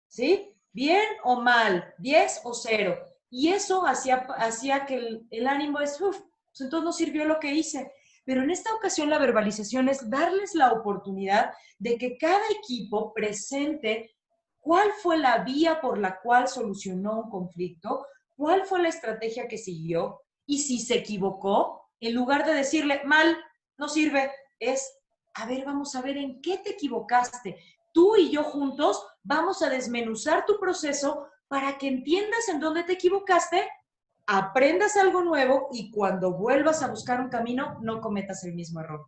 ¿Sí? Bien o mal, 10 o 0. Y eso hacía que el ánimo es, pues entonces no sirvió lo que hice. Pero en esta ocasión la verbalización es darles la oportunidad de que cada equipo presente cuál fue la vía por la cual solucionó un conflicto, cuál fue la estrategia que siguió, y si se equivocó, en lugar de decirle, mal, no sirve, es, a ver, vamos a ver en qué te equivocaste. Tú y yo juntos vamos a desmenuzar tu proceso para que entiendas en dónde te equivocaste, aprendas algo nuevo y cuando vuelvas a buscar un camino no cometas el mismo error.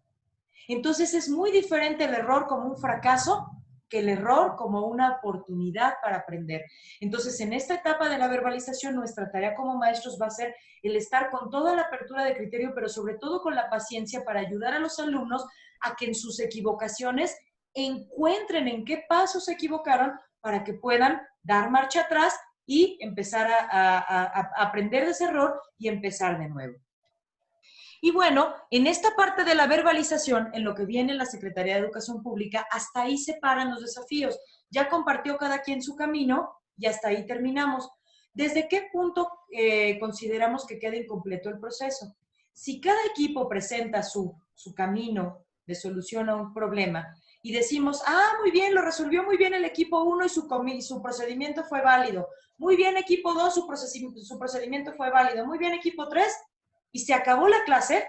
Entonces es muy diferente el error como un fracaso que el error como una oportunidad para aprender. Entonces, en esta etapa de la verbalización, nuestra tarea como maestros va a ser el estar con toda la apertura de criterio, pero sobre todo con la paciencia para ayudar a los alumnos a que en sus equivocaciones encuentren en qué pasos se equivocaron para que puedan dar marcha atrás y empezar a aprender de ese error y empezar de nuevo. Y bueno, en esta parte de la verbalización, en lo que viene la Secretaría de Educación Pública, hasta ahí se paran los desafíos. Ya compartió cada quien su camino y hasta ahí terminamos. ¿Desde qué punto consideramos que queda incompleto el proceso? Si cada equipo presenta su camino de solución a un problema y decimos, muy bien, lo resolvió muy bien el equipo 1 y su procedimiento fue válido. Muy bien, equipo 2, su procedimiento fue válido. Muy bien, equipo 3, y se acabó la clase.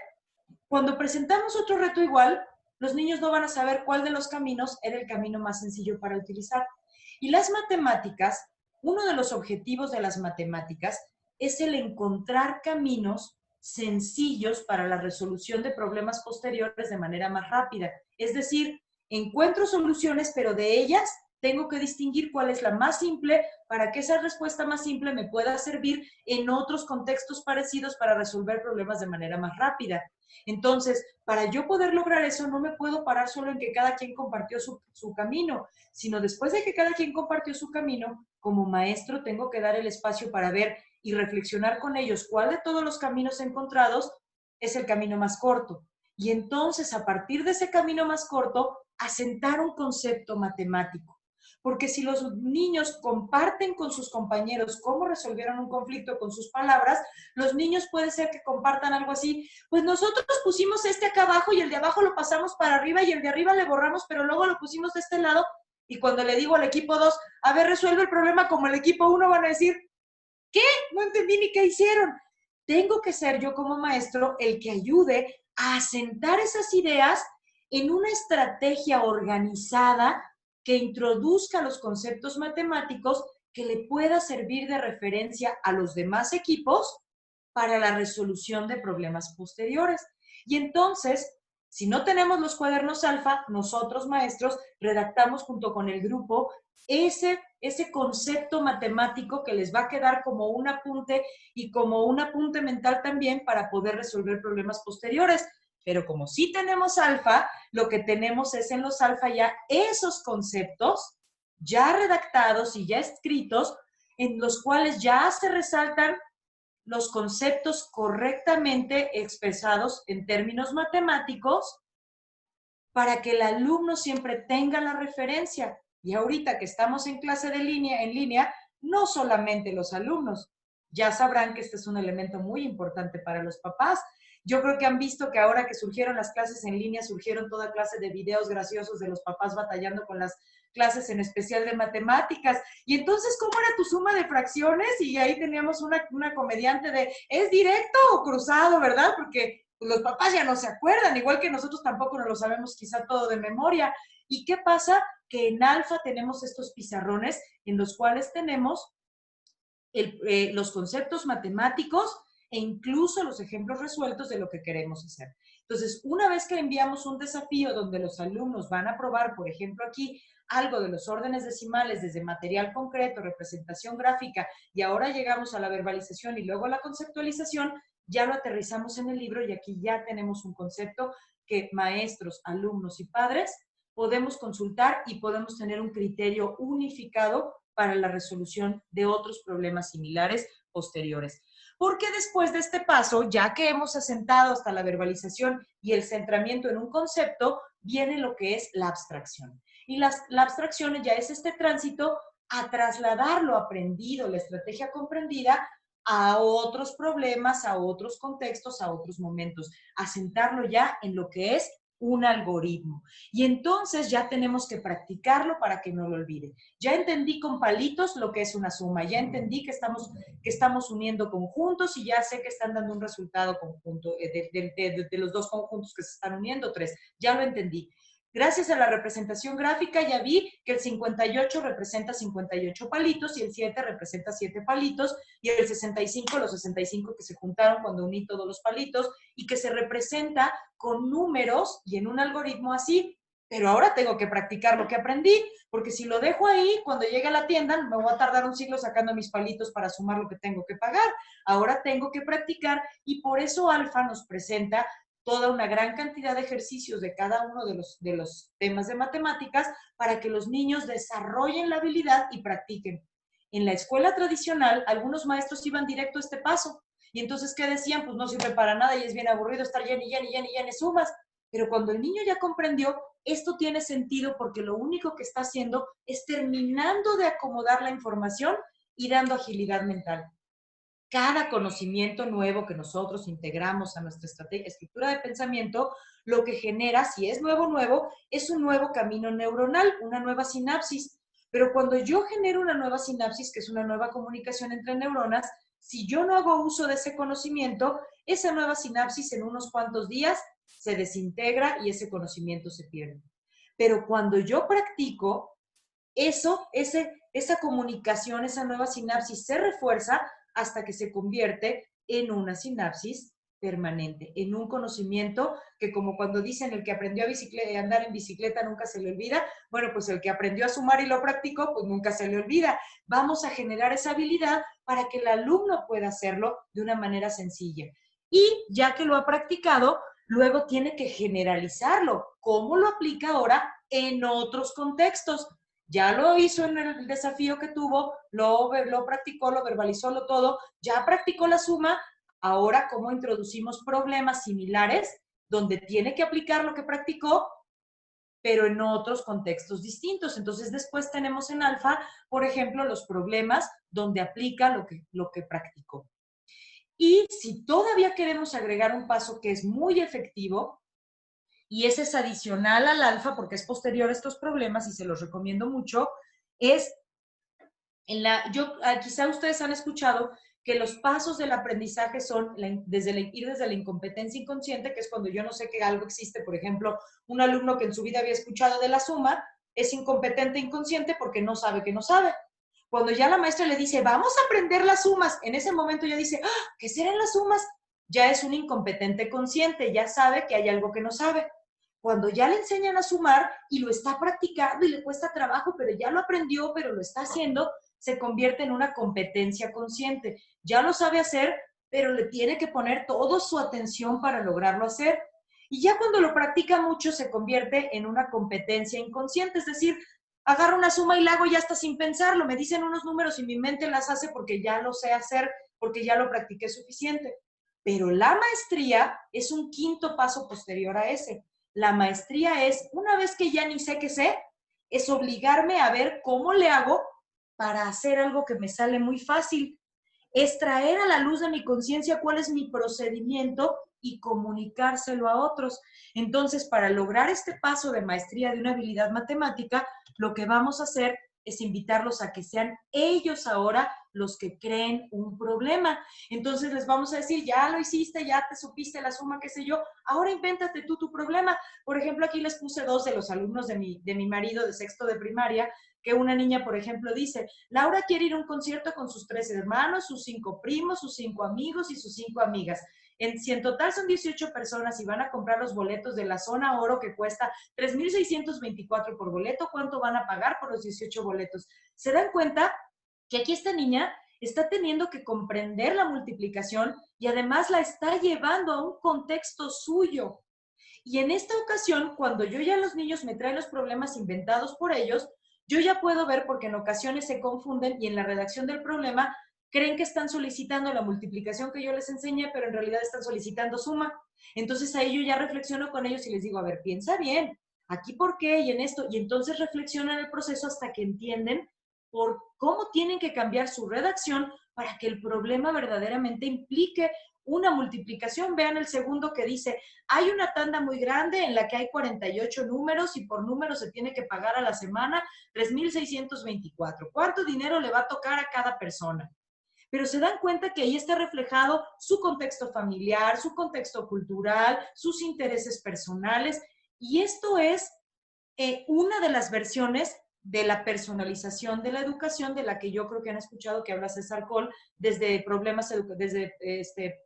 Cuando presentamos otro reto igual, los niños no van a saber cuál de los caminos era el camino más sencillo para utilizar. Y las matemáticas, uno de los objetivos de las matemáticas es el encontrar caminos sencillos para la resolución de problemas posteriores de manera más rápida. Es decir, encuentro soluciones, pero de ellas tengo que distinguir cuál es la más simple para que esa respuesta más simple me pueda servir en otros contextos parecidos para resolver problemas de manera más rápida. Entonces, para yo poder lograr eso, no me puedo parar solo en que cada quien compartió su camino, sino después de que cada quien compartió su camino, como maestro tengo que dar el espacio para ver y reflexionar con ellos cuál de todos los caminos encontrados es el camino más corto. Y entonces, a partir de ese camino más corto, asentar un concepto matemático. Porque si los niños comparten con sus compañeros cómo resolvieron un conflicto con sus palabras, los niños puede ser que compartan algo así, pues nosotros pusimos este acá abajo y el de abajo lo pasamos para arriba y el de arriba le borramos, pero luego lo pusimos de este lado, y cuando le digo al equipo 2, a ver, resuelve el problema como el equipo 1, van a decir, ¿qué? No entendí ni qué hicieron. Tengo que ser yo como maestro el que ayude a asentar esas ideas en una estrategia organizada que introduzca los conceptos matemáticos que le pueda servir de referencia a los demás equipos para la resolución de problemas posteriores. Y entonces, si no tenemos los cuadernos alfa, nosotros maestros redactamos junto con el grupo ese concepto matemático que les va a quedar como un apunte y como un apunte mental también para poder resolver problemas posteriores. Pero como sí tenemos alfa, lo que tenemos es en los alfa ya esos conceptos ya redactados y ya escritos, en los cuales ya se resaltan los conceptos correctamente expresados en términos matemáticos para que el alumno siempre tenga la referencia. Y ahorita que estamos en clase en línea, no solamente los alumnos, ya sabrán que este es un elemento muy importante para los papás. Yo creo que han visto que ahora que surgieron las clases en línea, surgieron toda clase de videos graciosos de los papás batallando con las clases en especial de matemáticas. Y entonces, ¿cómo era tu suma de fracciones? Y ahí teníamos una comediante de, ¿es directo o cruzado, verdad? Porque los papás ya no se acuerdan, igual que nosotros tampoco nos lo sabemos quizá todo de memoria. ¿Y qué pasa? Que en alfa tenemos estos pizarrones en los cuales tenemos los conceptos matemáticos e incluso los ejemplos resueltos de lo que queremos hacer. Entonces, una vez que enviamos un desafío donde los alumnos van a probar, por ejemplo, aquí, algo de los órdenes decimales desde material concreto, representación gráfica, y ahora llegamos a la verbalización y luego a la conceptualización, ya lo aterrizamos en el libro y aquí ya tenemos un concepto que maestros, alumnos y padres podemos consultar y podemos tener un criterio unificado para la resolución de otros problemas similares posteriores. Porque después de este paso, ya que hemos asentado hasta la verbalización y el centramiento en un concepto, viene lo que es la abstracción. Y la abstracción ya es este tránsito a trasladar lo aprendido, la estrategia comprendida, a otros problemas, a otros contextos, a otros momentos, asentarlo ya en lo que es un algoritmo. Y entonces ya tenemos que practicarlo para que no lo olvide. Ya entendí con palitos lo que es una suma, ya entendí que estamos uniendo conjuntos y ya sé que están dando un resultado conjunto de los dos conjuntos que se están uniendo, 3. Ya lo entendí. Gracias a la representación gráfica ya vi que el 58 representa 58 palitos y el 7 representa 7 palitos y el 65, los 65 que se juntaron cuando uní todos los palitos y que se representa con números y en un algoritmo así. pero ahora tengo que practicar lo que aprendí, porque si lo dejo ahí, cuando llegue a la tienda, me voy a tardar un siglo sacando mis palitos para sumar lo que tengo que pagar. Ahora tengo que practicar y por eso Alfa nos presenta toda una gran cantidad de ejercicios de cada uno de los temas de matemáticas para que los niños desarrollen la habilidad y practiquen. En la escuela tradicional, algunos maestros iban directo a este paso. Y entonces, ¿qué decían? Pues no sirve para nada y es bien aburrido estar lleno y lleno sumas. Pero cuando el niño ya comprendió, esto tiene sentido porque lo único que está haciendo es terminando de acomodar la información y dando agilidad mental. Cada conocimiento nuevo que nosotros integramos a nuestra estructura de pensamiento, lo que genera, si es nuevo, es un nuevo camino neuronal, una nueva sinapsis. Pero cuando yo genero una nueva sinapsis, que es una nueva comunicación entre neuronas, si yo no hago uso de ese conocimiento, esa nueva sinapsis en unos cuantos días se desintegra y ese conocimiento se pierde. Pero cuando yo practico, esa comunicación, esa nueva sinapsis se refuerza hasta que se convierte en una sinapsis permanente, en un conocimiento que, como cuando dicen el que aprendió a andar en bicicleta nunca se le olvida, bueno, pues el que aprendió a sumar y lo practicó, pues nunca se le olvida. Vamos a generar esa habilidad para que el alumno pueda hacerlo de una manera sencilla. Y ya que lo ha practicado, luego tiene que generalizarlo. ¿Cómo lo aplica ahora en otros contextos? Ya lo hizo en el desafío que tuvo, lo practicó, lo verbalizó, lo todo, ya practicó la suma, ahora cómo introducimos problemas similares donde tiene que aplicar lo que practicó, pero en otros contextos distintos. Entonces después tenemos en Alfa, por ejemplo, los problemas donde aplica lo que practicó. Y si todavía queremos agregar un paso que es muy efectivo, y ese es adicional al Alfa porque es posterior a estos problemas y se los recomiendo mucho, es quizá ustedes han escuchado que los pasos del aprendizaje son ir desde la incompetencia inconsciente, que es cuando yo no sé que algo existe. Por ejemplo, un alumno que en su vida había escuchado de la suma es incompetente inconsciente porque no sabe que no sabe. Cuando ya la maestra le dice, vamos a aprender las sumas, en ese momento ya dice, ¿qué serán las sumas? Ya es un incompetente consciente, ya sabe que hay algo que no sabe. Cuando ya le enseñan a sumar y lo está practicando y le cuesta trabajo, pero ya lo aprendió, pero lo está haciendo, se convierte en una competencia consciente. Ya lo sabe hacer, pero le tiene que poner toda su atención para lograrlo hacer. Y ya cuando lo practica mucho, se convierte en una competencia inconsciente, es decir, agarro una suma y la hago ya hasta sin pensarlo. Me dicen unos números y mi mente las hace porque ya lo sé hacer, porque ya lo practiqué suficiente. Pero la maestría es un quinto paso posterior a ese. La maestría es, una vez que ya ni sé qué sé, es obligarme a ver cómo le hago para hacer algo que me sale muy fácil. Es traer a la luz de mi conciencia cuál es mi procedimiento y comunicárselo a otros. Entonces, para lograr este paso de maestría de una habilidad matemática, lo que vamos a hacer es invitarlos a que sean ellos ahora los que creen un problema. Entonces les vamos a decir, ya lo hiciste, ya te supiste la suma, qué sé yo, ahora invéntate tú tu problema. Por ejemplo, aquí les puse dos de los alumnos de mi marido de sexto de primaria, que una niña, por ejemplo, dice, Laura quiere ir a un concierto con sus 3 hermanos, sus 5 primos, sus 5 amigos y sus 5 amigas. Si en total son 18 personas y van a comprar los boletos de la zona oro que cuesta 3,624 por boleto, ¿cuánto van a pagar por los 18 boletos? ¿Se dan cuenta que aquí esta niña está teniendo que comprender la multiplicación y además la está llevando a un contexto suyo? Y en esta ocasión, cuando yo ya los niños me traen los problemas inventados por ellos, yo ya puedo ver porque en ocasiones se confunden y en la redacción del problema creen que están solicitando la multiplicación que yo les enseñé, pero en realidad están solicitando suma. Entonces ahí yo ya reflexiono con ellos y les digo, a ver, piensa bien, aquí por qué y en esto, y entonces reflexionan el proceso hasta que entienden por cómo tienen que cambiar su redacción para que el problema verdaderamente implique una multiplicación. Vean el segundo que dice, hay una tanda muy grande en la que hay 48 números y por número se tiene que pagar a la semana 3,624. ¿Cuánto dinero le va a tocar a cada persona? Pero se dan cuenta que ahí está reflejado su contexto familiar, su contexto cultural, sus intereses personales. Y esto es una de las versiones de la personalización de la educación, de la que yo creo que han escuchado que habla César Cole, desde problemas, desde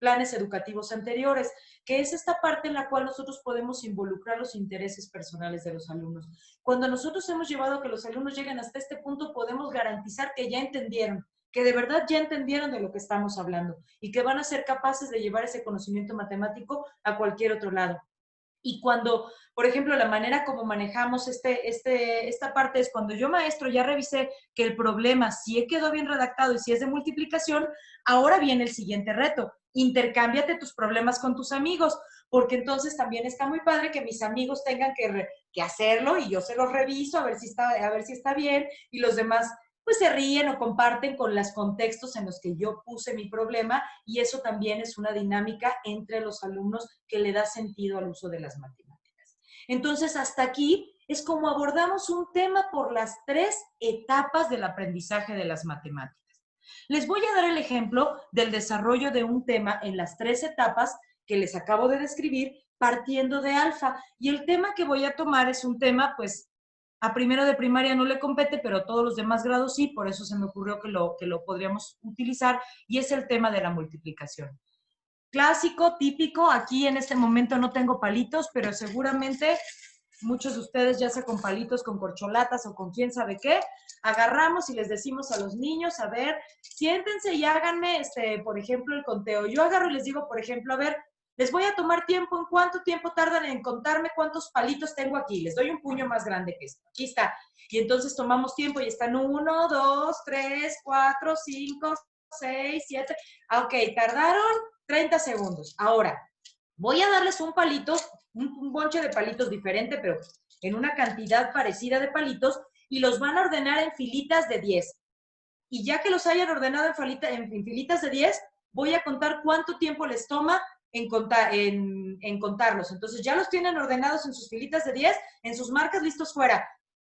planes educativos anteriores, que es esta parte en la cual nosotros podemos involucrar los intereses personales de los alumnos. Cuando nosotros hemos llevado a que los alumnos lleguen hasta este punto, podemos garantizar que ya entendieron, que de verdad ya entendieron de lo que estamos hablando y que van a ser capaces de llevar ese conocimiento matemático a cualquier otro lado. Y cuando, por ejemplo, la manera como manejamos esta parte es cuando yo, maestro, ya revisé que el problema sí quedó bien redactado y si es de multiplicación, ahora viene el siguiente reto. Intercámbiate tus problemas con tus amigos, porque entonces también está muy padre que mis amigos tengan que hacerlo y yo se los reviso a ver si está bien y los demás pues se ríen o comparten con los contextos en los que yo puse mi problema y eso también es una dinámica entre los alumnos que le da sentido al uso de las matemáticas. Entonces, hasta aquí es como abordamos un tema por las 3 etapas del aprendizaje de las matemáticas. Les voy a dar el ejemplo del desarrollo de un tema en las 3 etapas que les acabo de describir partiendo de alfa. Y el tema que voy a tomar es un tema, pues, a primero de primaria no le compete, pero a todos los demás grados sí, por eso se me ocurrió que lo podríamos utilizar, y es el tema de la multiplicación. Clásico, típico, aquí en este momento no tengo palitos, pero seguramente muchos de ustedes ya sea con palitos, con corcholatas o con quién sabe qué, agarramos y les decimos a los niños, a ver, siéntense y háganme, por ejemplo, el conteo. Yo agarro y les digo, por ejemplo, a ver, les voy a tomar tiempo. ¿En cuánto tiempo tardan en contarme cuántos palitos tengo aquí? Les doy un puño más grande que esto. Aquí está. Y entonces tomamos tiempo y están 1, 2, 3, 4, 5, 6, 7. Ok, tardaron 30 segundos. Ahora, voy a darles un palito, un bonche de palitos diferente, pero en una cantidad parecida de palitos, y los van a ordenar en filitas de 10. Y ya que los hayan ordenado en filitas de 10, voy a contar cuánto tiempo les toma en contarlos. Entonces ya los tienen ordenados en sus filitas de 10, en sus marcas, listos fuera.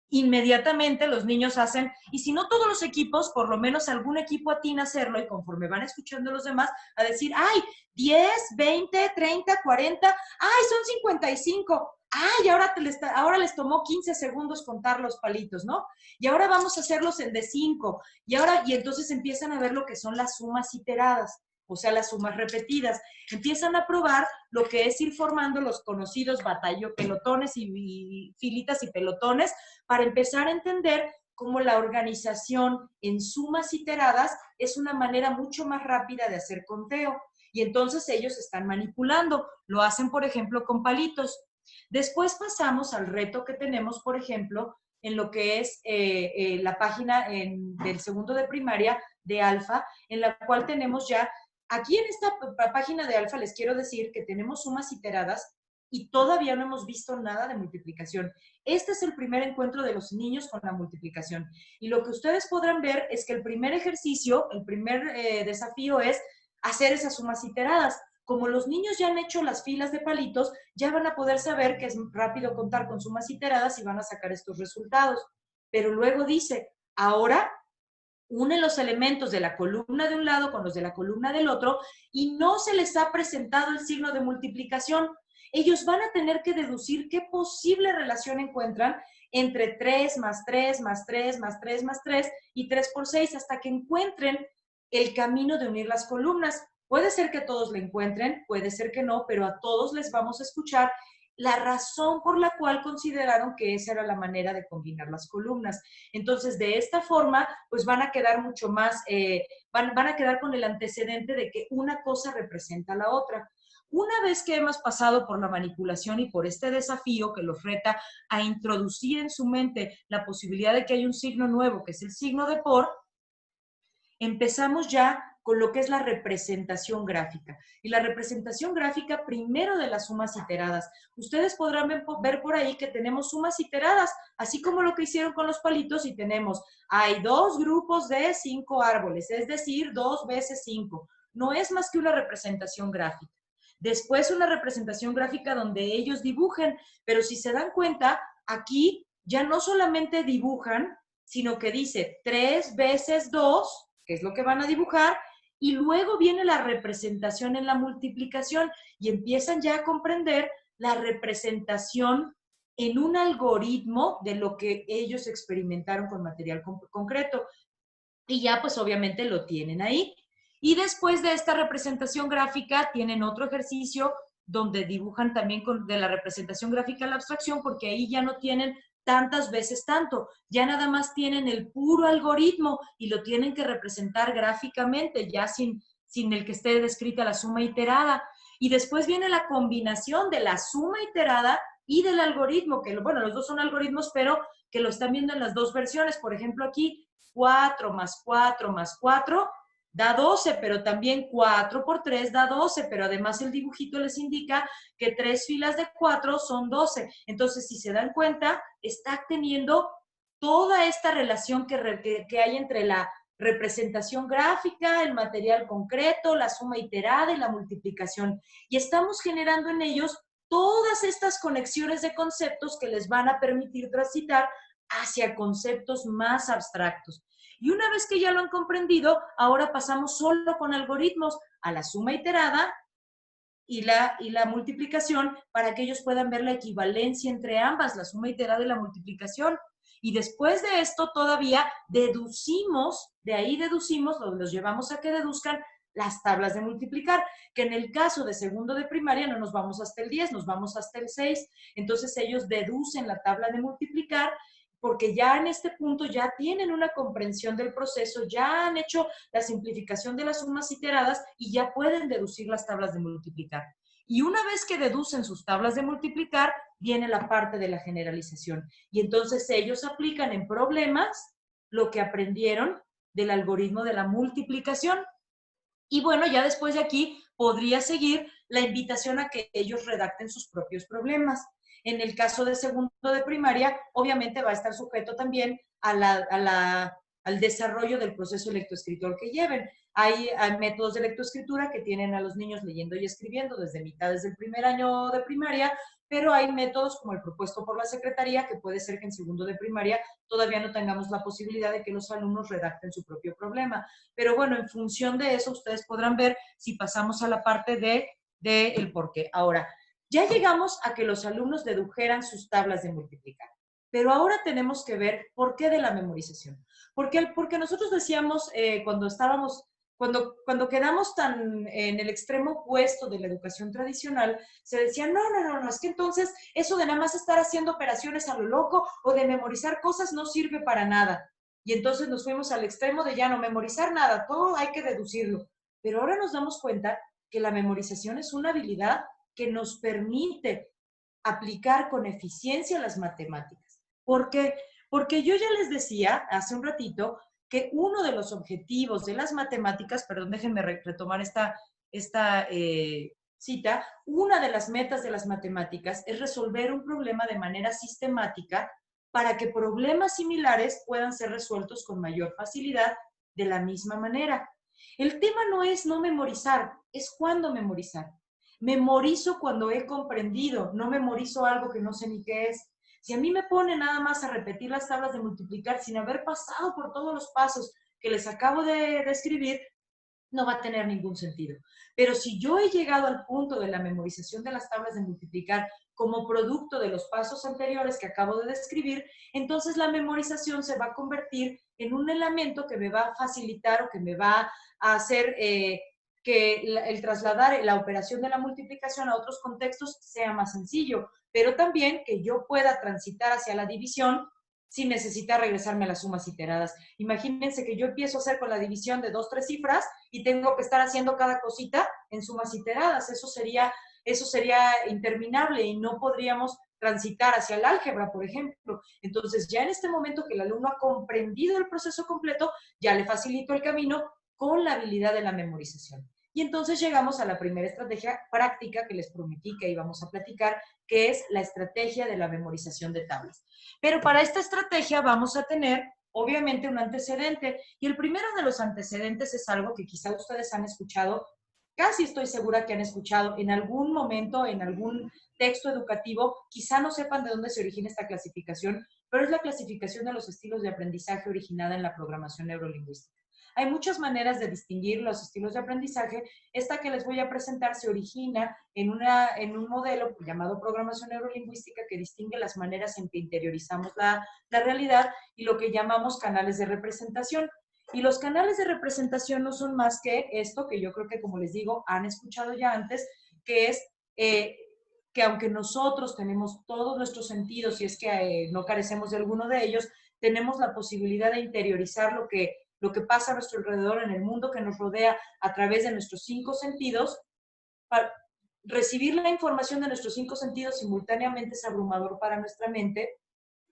Inmediatamente los niños hacen, y si no todos los equipos, por lo menos algún equipo atina a hacerlo, y conforme van escuchando a los demás, a decir, ay, 10, 20, 30, 40, ay, son 55, ay, ahora les tomó 15 segundos contar los palitos, ¿no? Y ahora vamos a hacerlos en de 5, y entonces empiezan a ver lo que son las sumas iteradas, o sea, las sumas repetidas. Empiezan a probar lo que es ir formando los conocidos pelotones y filitas y pelotones para empezar a entender cómo la organización en sumas iteradas es una manera mucho más rápida de hacer conteo. Y entonces ellos están manipulando. Lo hacen, por ejemplo, con palitos. Después pasamos al reto que tenemos, por ejemplo, en lo que es la página del segundo de primaria de alfa, en la cual tenemos ya. Aquí en esta página de alfa les quiero decir que tenemos sumas iteradas y todavía no hemos visto nada de multiplicación. Este es el primer encuentro de los niños con la multiplicación. Y lo que ustedes podrán ver es que el primer ejercicio, el primer desafío es hacer esas sumas iteradas. Como los niños ya han hecho las filas de palitos, ya van a poder saber que es rápido contar con sumas iteradas y van a sacar estos resultados. Pero luego dice, ahora une los elementos de la columna de un lado con los de la columna del otro y no se les ha presentado el signo de multiplicación. Ellos van a tener que deducir qué posible relación encuentran entre 3 más 3 más 3 más 3 más 3 y 3 por 6 hasta que encuentren el camino de unir las columnas. Puede ser que todos le encuentren, puede ser que no, pero a todos les vamos a escuchar la razón por la cual consideraron que esa era la manera de combinar las columnas. Entonces, de esta forma, pues van a quedar mucho más, van a quedar con el antecedente de que una cosa representa a la otra. Una vez que hemos pasado por la manipulación y por este desafío que los reta a introducir en su mente la posibilidad de que haya un signo nuevo, que es el signo de por, empezamos ya con lo que es la representación gráfica. Y la representación gráfica primero de las sumas iteradas. Ustedes podrán ver por ahí que tenemos sumas iteradas, así como lo que hicieron con los palitos y tenemos, hay 2 grupos de 5 árboles, es decir, 2 veces 5. No es más que una representación gráfica. Después una representación gráfica donde ellos dibujen, pero si se dan cuenta, aquí ya no solamente dibujan, sino que dice 3 veces 2, que es lo que van a dibujar, y luego viene la representación en la multiplicación y empiezan ya a comprender la representación en un algoritmo de lo que ellos experimentaron con material concreto. Y ya pues obviamente lo tienen ahí. Y después de esta representación gráfica tienen otro ejercicio donde dibujan también de la representación gráfica a la abstracción, porque ahí ya no tienen tantas veces tanto, ya nada más tienen el puro algoritmo y lo tienen que representar gráficamente, ya sin el que esté descrita la suma iterada. Y después viene la combinación de la suma iterada y del algoritmo, que bueno, los dos son algoritmos, pero que lo están viendo en las dos versiones. Por ejemplo, aquí 4 más 4 más 4 da 12, pero también 4 por 3 da 12, pero además el dibujito les indica que 3 filas de 4 son 12. Entonces, si se dan cuenta, está teniendo toda esta relación que hay entre la representación gráfica, el material concreto, la suma iterada y la multiplicación. Y estamos generando en ellos todas estas conexiones de conceptos que les van a permitir transitar hacia conceptos más abstractos. Y una vez que ya lo han comprendido, ahora pasamos solo con algoritmos a la suma iterada y la multiplicación para que ellos puedan ver la equivalencia entre ambas, la suma iterada y la multiplicación. Y después de esto todavía deducimos, de ahí deducimos, los llevamos a que deduzcan las tablas de multiplicar, que en el caso de segundo de primaria no nos vamos hasta el 10, nos vamos hasta el 6. Entonces ellos deducen la tabla de multiplicar porque ya en este punto ya tienen una comprensión del proceso, ya han hecho la simplificación de las sumas iteradas y ya pueden deducir las tablas de multiplicar. Y una vez que deducen sus tablas de multiplicar, viene la parte de la generalización. Y entonces ellos aplican en problemas lo que aprendieron del algoritmo de la multiplicación. Y bueno, ya después de aquí podría seguir la invitación a que ellos redacten sus propios problemas. En el caso de segundo de primaria, obviamente va a estar sujeto también al desarrollo del proceso lectoescritor que lleven. Hay métodos de lectoescritura que tienen a los niños leyendo y escribiendo desde del primer año de primaria, pero hay métodos como el propuesto por la Secretaría, que puede ser que en segundo de primaria todavía no tengamos la posibilidad de que los alumnos redacten su propio problema. Pero bueno, en función de eso, ustedes podrán ver si pasamos a la parte de el por qué. Ahora, ya llegamos a que los alumnos dedujeran sus tablas de multiplicar, pero ahora tenemos que ver por qué de la memorización. Porque nosotros decíamos cuando quedamos tan en el extremo opuesto de la educación tradicional, se decía, no, es que entonces eso de nada más estar haciendo operaciones a lo loco o de memorizar cosas no sirve para nada. Y entonces nos fuimos al extremo de ya no memorizar nada, todo hay que deducirlo. Pero ahora nos damos cuenta que la memorización es una habilidad que nos permite aplicar con eficiencia las matemáticas. ¿Por qué? Porque yo ya les decía hace un ratito que uno de los objetivos de las matemáticas, perdón, déjenme retomar esta cita, una de las metas de las matemáticas es resolver un problema de manera sistemática para que problemas similares puedan ser resueltos con mayor facilidad de la misma manera. El tema no es no memorizar, es cuándo memorizar. Memorizo cuando he comprendido, no memorizo algo que no sé ni qué es. Si a mí me pone nada más a repetir las tablas de multiplicar sin haber pasado por todos los pasos que les acabo de describir, no va a tener ningún sentido. Pero si yo he llegado al punto de la memorización de las tablas de multiplicar como producto de los pasos anteriores que acabo de describir, entonces la memorización se va a convertir en un elemento que me va a facilitar o que me va a hacer que el trasladar la operación de la multiplicación a otros contextos sea más sencillo, pero también que yo pueda transitar hacia la división sin necesitar regresarme a las sumas iteradas. Imagínense que yo empiezo a hacer con la división de 2, 3 cifras y tengo que estar haciendo cada cosita en sumas iteradas. Eso sería interminable y no podríamos transitar hacia el álgebra, por ejemplo. Entonces, ya en este momento que el alumno ha comprendido el proceso completo, ya le facilito el camino con la habilidad de la memorización. Y entonces llegamos a la primera estrategia práctica que les prometí que íbamos a platicar, que es la estrategia de la memorización de tablas. Pero para esta estrategia vamos a tener, obviamente, un antecedente. Y el primero de los antecedentes es algo que quizá ustedes han escuchado, casi estoy segura que han escuchado en algún momento, en algún texto educativo, quizá no sepan de dónde se origina esta clasificación, pero es la clasificación de los estilos de aprendizaje originada en la programación neurolingüística. Hay muchas maneras de distinguir los estilos de aprendizaje. Esta que les voy a presentar se origina en un modelo llamado programación neurolingüística que distingue las maneras en que interiorizamos la realidad y lo que llamamos canales de representación. Y los canales de representación no son más que esto, que yo creo que, como les digo, han escuchado ya antes, que es que aunque nosotros tenemos todos nuestros sentidos, y es que no carecemos de alguno de ellos, tenemos la posibilidad de interiorizar lo que pasa a nuestro alrededor en el mundo que nos rodea a través de nuestros 5 sentidos. Para recibir la información de nuestros 5 sentidos simultáneamente es abrumador para nuestra mente.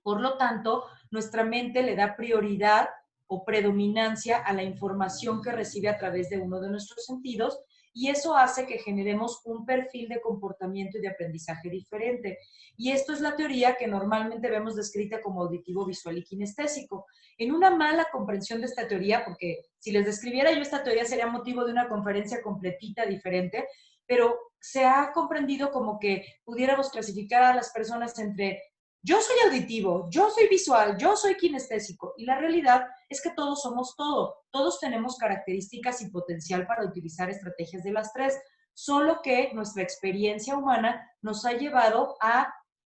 Por lo tanto, nuestra mente le da prioridad o predominancia a la información que recibe a través de uno de nuestros sentidos, y eso hace que generemos un perfil de comportamiento y de aprendizaje diferente. Y esto es la teoría que normalmente vemos descrita como auditivo, visual y kinestésico. En una mala comprensión de esta teoría, porque si les describiera yo esta teoría sería motivo de una conferencia completita diferente, pero se ha comprendido como que pudiéramos clasificar a las personas entre yo soy auditivo, yo soy visual, yo soy kinestésico, y la realidad es que todos somos todo. Todos tenemos características y potencial para utilizar estrategias de las 3, solo que nuestra experiencia humana nos ha llevado a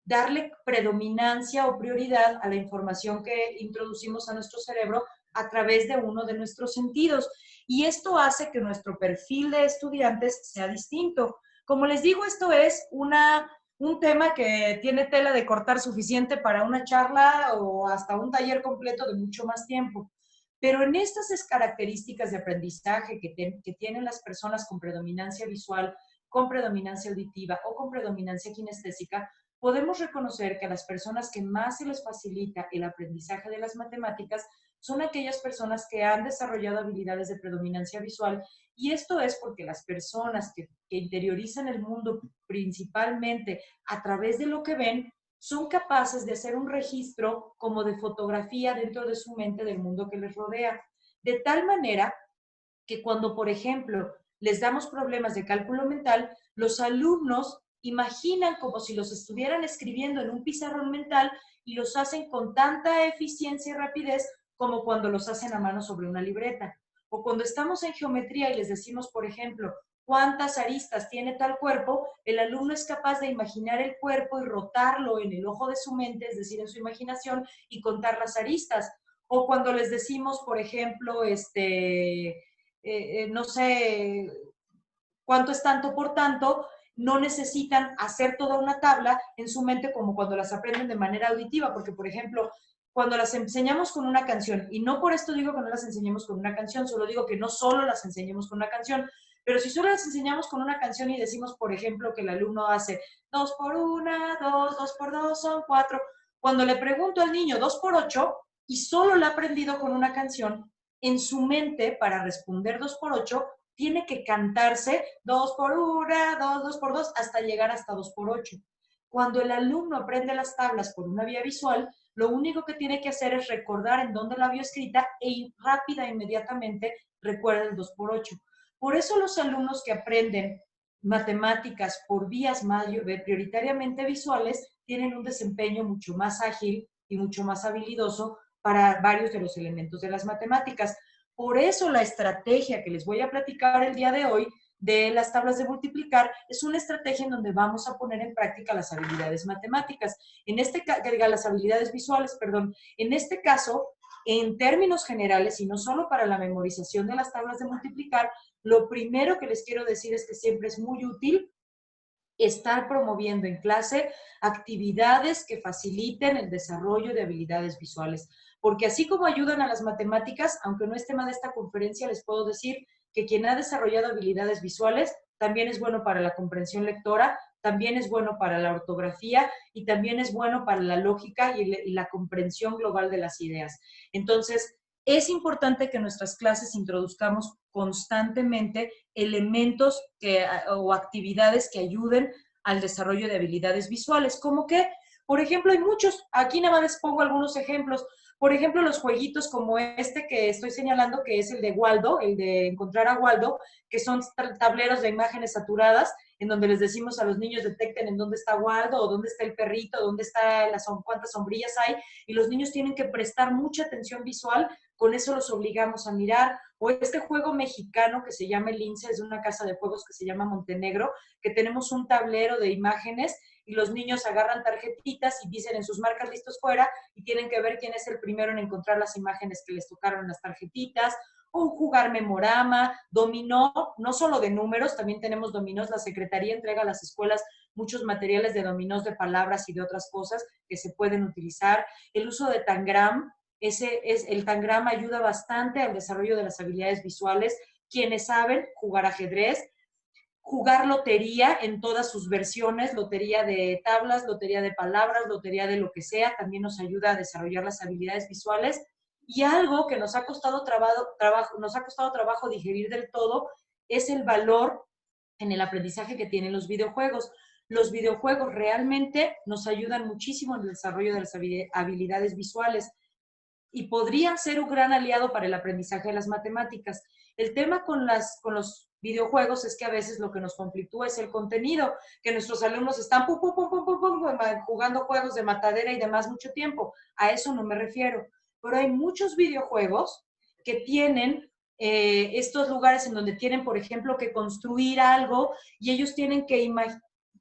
darle predominancia o prioridad a la información que introducimos a nuestro cerebro a través de uno de nuestros sentidos. Y esto hace que nuestro perfil de estudiantes sea distinto. Como les digo, esto es un tema que tiene tela de cortar suficiente para una charla o hasta un taller completo de mucho más tiempo. Pero en estas características de aprendizaje que tienen las personas con predominancia visual, con predominancia auditiva o con predominancia kinestésica, podemos reconocer que a las personas que más se les facilita el aprendizaje de las matemáticas son aquellas personas que han desarrollado habilidades de predominancia visual, y esto es porque las personas que interiorizan el mundo principalmente a través de lo que ven, son capaces de hacer un registro como de fotografía dentro de su mente del mundo que les rodea. De tal manera que cuando, por ejemplo, les damos problemas de cálculo mental, los alumnos imaginan como si los estuvieran escribiendo en un pizarrón mental y los hacen con tanta eficiencia y rapidez como cuando los hacen a mano sobre una libreta. O cuando estamos en geometría y les decimos, por ejemplo, cuántas aristas tiene tal cuerpo, el alumno es capaz de imaginar el cuerpo y rotarlo en el ojo de su mente, es decir, en su imaginación, y contar las aristas. O cuando les decimos, por ejemplo, no sé, cuánto es tanto por tanto, no necesitan hacer toda una tabla en su mente como cuando las aprenden de manera auditiva, porque, por ejemplo, cuando las enseñamos con una canción, y no por esto digo que no las enseñemos con una canción, solo digo que no solo las enseñemos con una canción, pero si solo las enseñamos con una canción y decimos, por ejemplo, que el alumno hace 2 por 1, 2, 2 por 2 son 4, cuando le pregunto al niño 2 por 8 y solo lo ha aprendido con una canción, en su mente, para responder 2 por 8, tiene que cantarse 2 por 1, 2, 2 por 2, hasta llegar hasta 2 por 8. Cuando el alumno aprende las tablas por una vía visual, lo único que tiene que hacer es recordar en dónde la vio escrita e rápida e inmediatamente recuerda el 2 por 8. Por eso los alumnos que aprenden matemáticas por vías prioritariamente visuales tienen un desempeño mucho más ágil y mucho más habilidoso para varios de los elementos de las matemáticas. Por eso la estrategia que les voy a platicar el día de hoy de las tablas de multiplicar es una estrategia en donde vamos a poner en práctica las habilidades matemáticas. Las habilidades visuales, perdón. En este caso, en términos generales y no solo para la memorización de las tablas de multiplicar, lo primero que les quiero decir es que siempre es muy útil estar promoviendo en clase actividades que faciliten el desarrollo de habilidades visuales. Porque así como ayudan a las matemáticas, aunque no es tema de esta conferencia, les puedo decir que quien ha desarrollado habilidades visuales también es bueno para la comprensión lectora, también es bueno para la ortografía y también es bueno para la lógica y la comprensión global de las ideas. Entonces, es importante que en nuestras clases introduzcamos constantemente elementos o actividades que ayuden al desarrollo de habilidades visuales, como que, por ejemplo, hay muchos, aquí nada más les pongo algunos ejemplos. Por ejemplo, los jueguitos como este que estoy señalando, que es el de Waldo, el de encontrar a Waldo, que son tableros de imágenes saturadas, en donde les decimos a los niños detecten en dónde está Waldo, o dónde está el perrito, dónde está cuántas sombrillas hay, y los niños tienen que prestar mucha atención visual, con eso los obligamos a mirar. O este juego mexicano que se llama El Lince, es de una casa de juegos que se llama Montenegro, que tenemos un tablero de imágenes y los niños agarran tarjetitas y dicen en sus marcas listos fuera y tienen que ver quién es el primero en encontrar las imágenes que les tocaron en las tarjetitas. O jugar memorama, dominó, no solo de números, también tenemos dominós. La Secretaría entrega a las escuelas muchos materiales de dominós, de palabras y de otras cosas que se pueden utilizar. El uso de tangram, el tangram ayuda bastante al desarrollo de las habilidades visuales. Quienes saben jugar ajedrez, jugar lotería en todas sus versiones, lotería de tablas, lotería de palabras, lotería de lo que sea, también nos ayuda a desarrollar las habilidades visuales. Y algo que nos ha costado trabajo digerir del todo es el valor en el aprendizaje que tienen los videojuegos. Los videojuegos realmente nos ayudan muchísimo en el desarrollo de las habilidades visuales y podrían ser un gran aliado para el aprendizaje de las matemáticas. El tema con los videojuegos es que a veces lo que nos conflictúa es el contenido, que nuestros alumnos están jugando juegos de matadera y demás mucho tiempo. A eso no me refiero. Pero hay muchos videojuegos que tienen estos lugares en donde tienen, por ejemplo, que construir algo y ellos tienen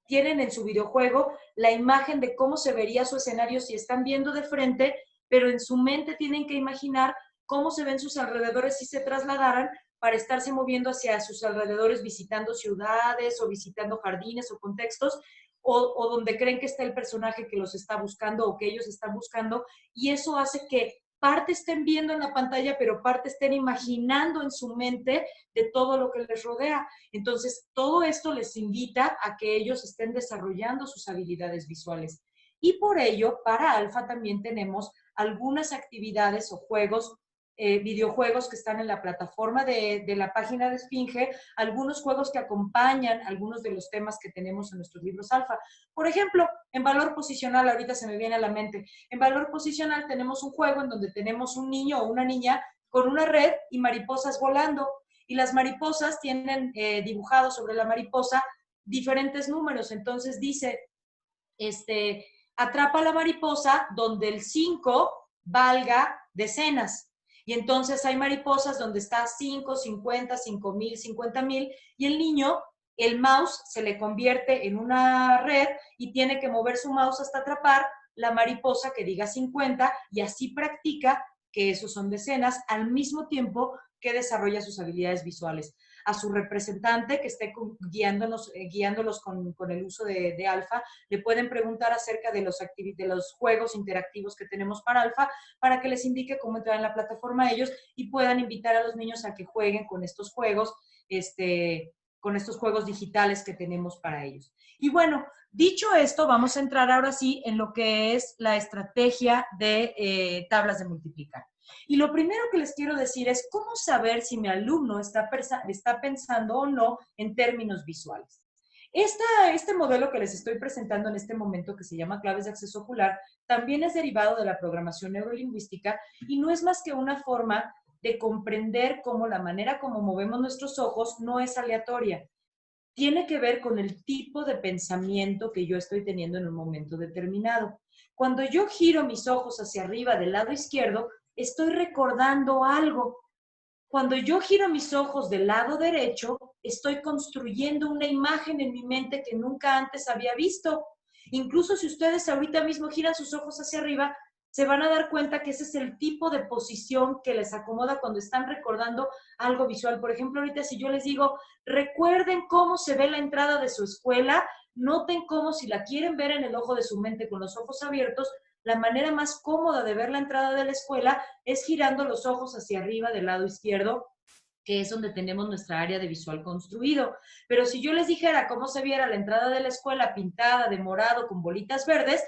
en su videojuego la imagen de cómo se vería su escenario si están viendo de frente, pero en su mente tienen que imaginar cómo se ven sus alrededores si se trasladaran para estarse moviendo hacia sus alrededores, visitando ciudades o visitando jardines o contextos, o donde creen que está el personaje que los está buscando o que ellos están buscando, y eso hace que parte estén viendo en la pantalla, pero parte estén imaginando en su mente de todo lo que les rodea. Entonces, todo esto les invita a que ellos estén desarrollando sus habilidades visuales. Y por ello, para Alfa también tenemos algunas actividades o juegos, videojuegos que están en la plataforma de la página de Esfinge, algunos juegos que acompañan algunos de los temas que tenemos en nuestros libros Alfa. Por ejemplo, en valor posicional, ahorita se me viene a la mente, en valor posicional tenemos un juego en donde tenemos un niño o una niña con una red y mariposas volando, y las mariposas tienen dibujados sobre la mariposa diferentes números. Entonces dice, atrapa la mariposa donde el 5 valga decenas. Y entonces hay mariposas donde está 5, 50, 5,000, 50,000, y el niño, el mouse se le convierte en una red y tiene que mover su mouse hasta atrapar la mariposa que diga 50, y así practica que esos son decenas, al mismo tiempo que desarrolla sus habilidades visuales. A su representante que esté guiándolos con el uso de Alfa, le pueden preguntar acerca de los juegos interactivos que tenemos para Alfa, para que les indique cómo entrar en la plataforma ellos y puedan invitar a los niños a que jueguen con estos juegos, con estos juegos digitales que tenemos para ellos. Y bueno, dicho esto, vamos a entrar ahora sí en lo que es la estrategia de tablas de multiplicar. Y lo primero que les quiero decir es cómo saber si mi alumno está pensando o no en términos visuales. Este modelo que les estoy presentando en este momento, que se llama Claves de Acceso Ocular, también es derivado de la programación neurolingüística y no es más que una forma de comprender cómo la manera como movemos nuestros ojos no es aleatoria. Tiene que ver con el tipo de pensamiento que yo estoy teniendo en un momento determinado. Cuando yo giro mis ojos hacia arriba del lado izquierdo, estoy recordando algo. Cuando yo giro mis ojos del lado derecho, estoy construyendo una imagen en mi mente que nunca antes había visto. Incluso si ustedes ahorita mismo giran sus ojos hacia arriba, se van a dar cuenta que ese es el tipo de posición que les acomoda cuando están recordando algo visual. Por ejemplo, ahorita si yo les digo, recuerden cómo se ve la entrada de su escuela, noten cómo si la quieren ver en el ojo de su mente con los ojos abiertos, la manera más cómoda de ver la entrada de la escuela es girando los ojos hacia arriba del lado izquierdo, que es donde tenemos nuestra área de visual construido. Pero si yo les dijera cómo se viera la entrada de la escuela pintada de morado con bolitas verdes,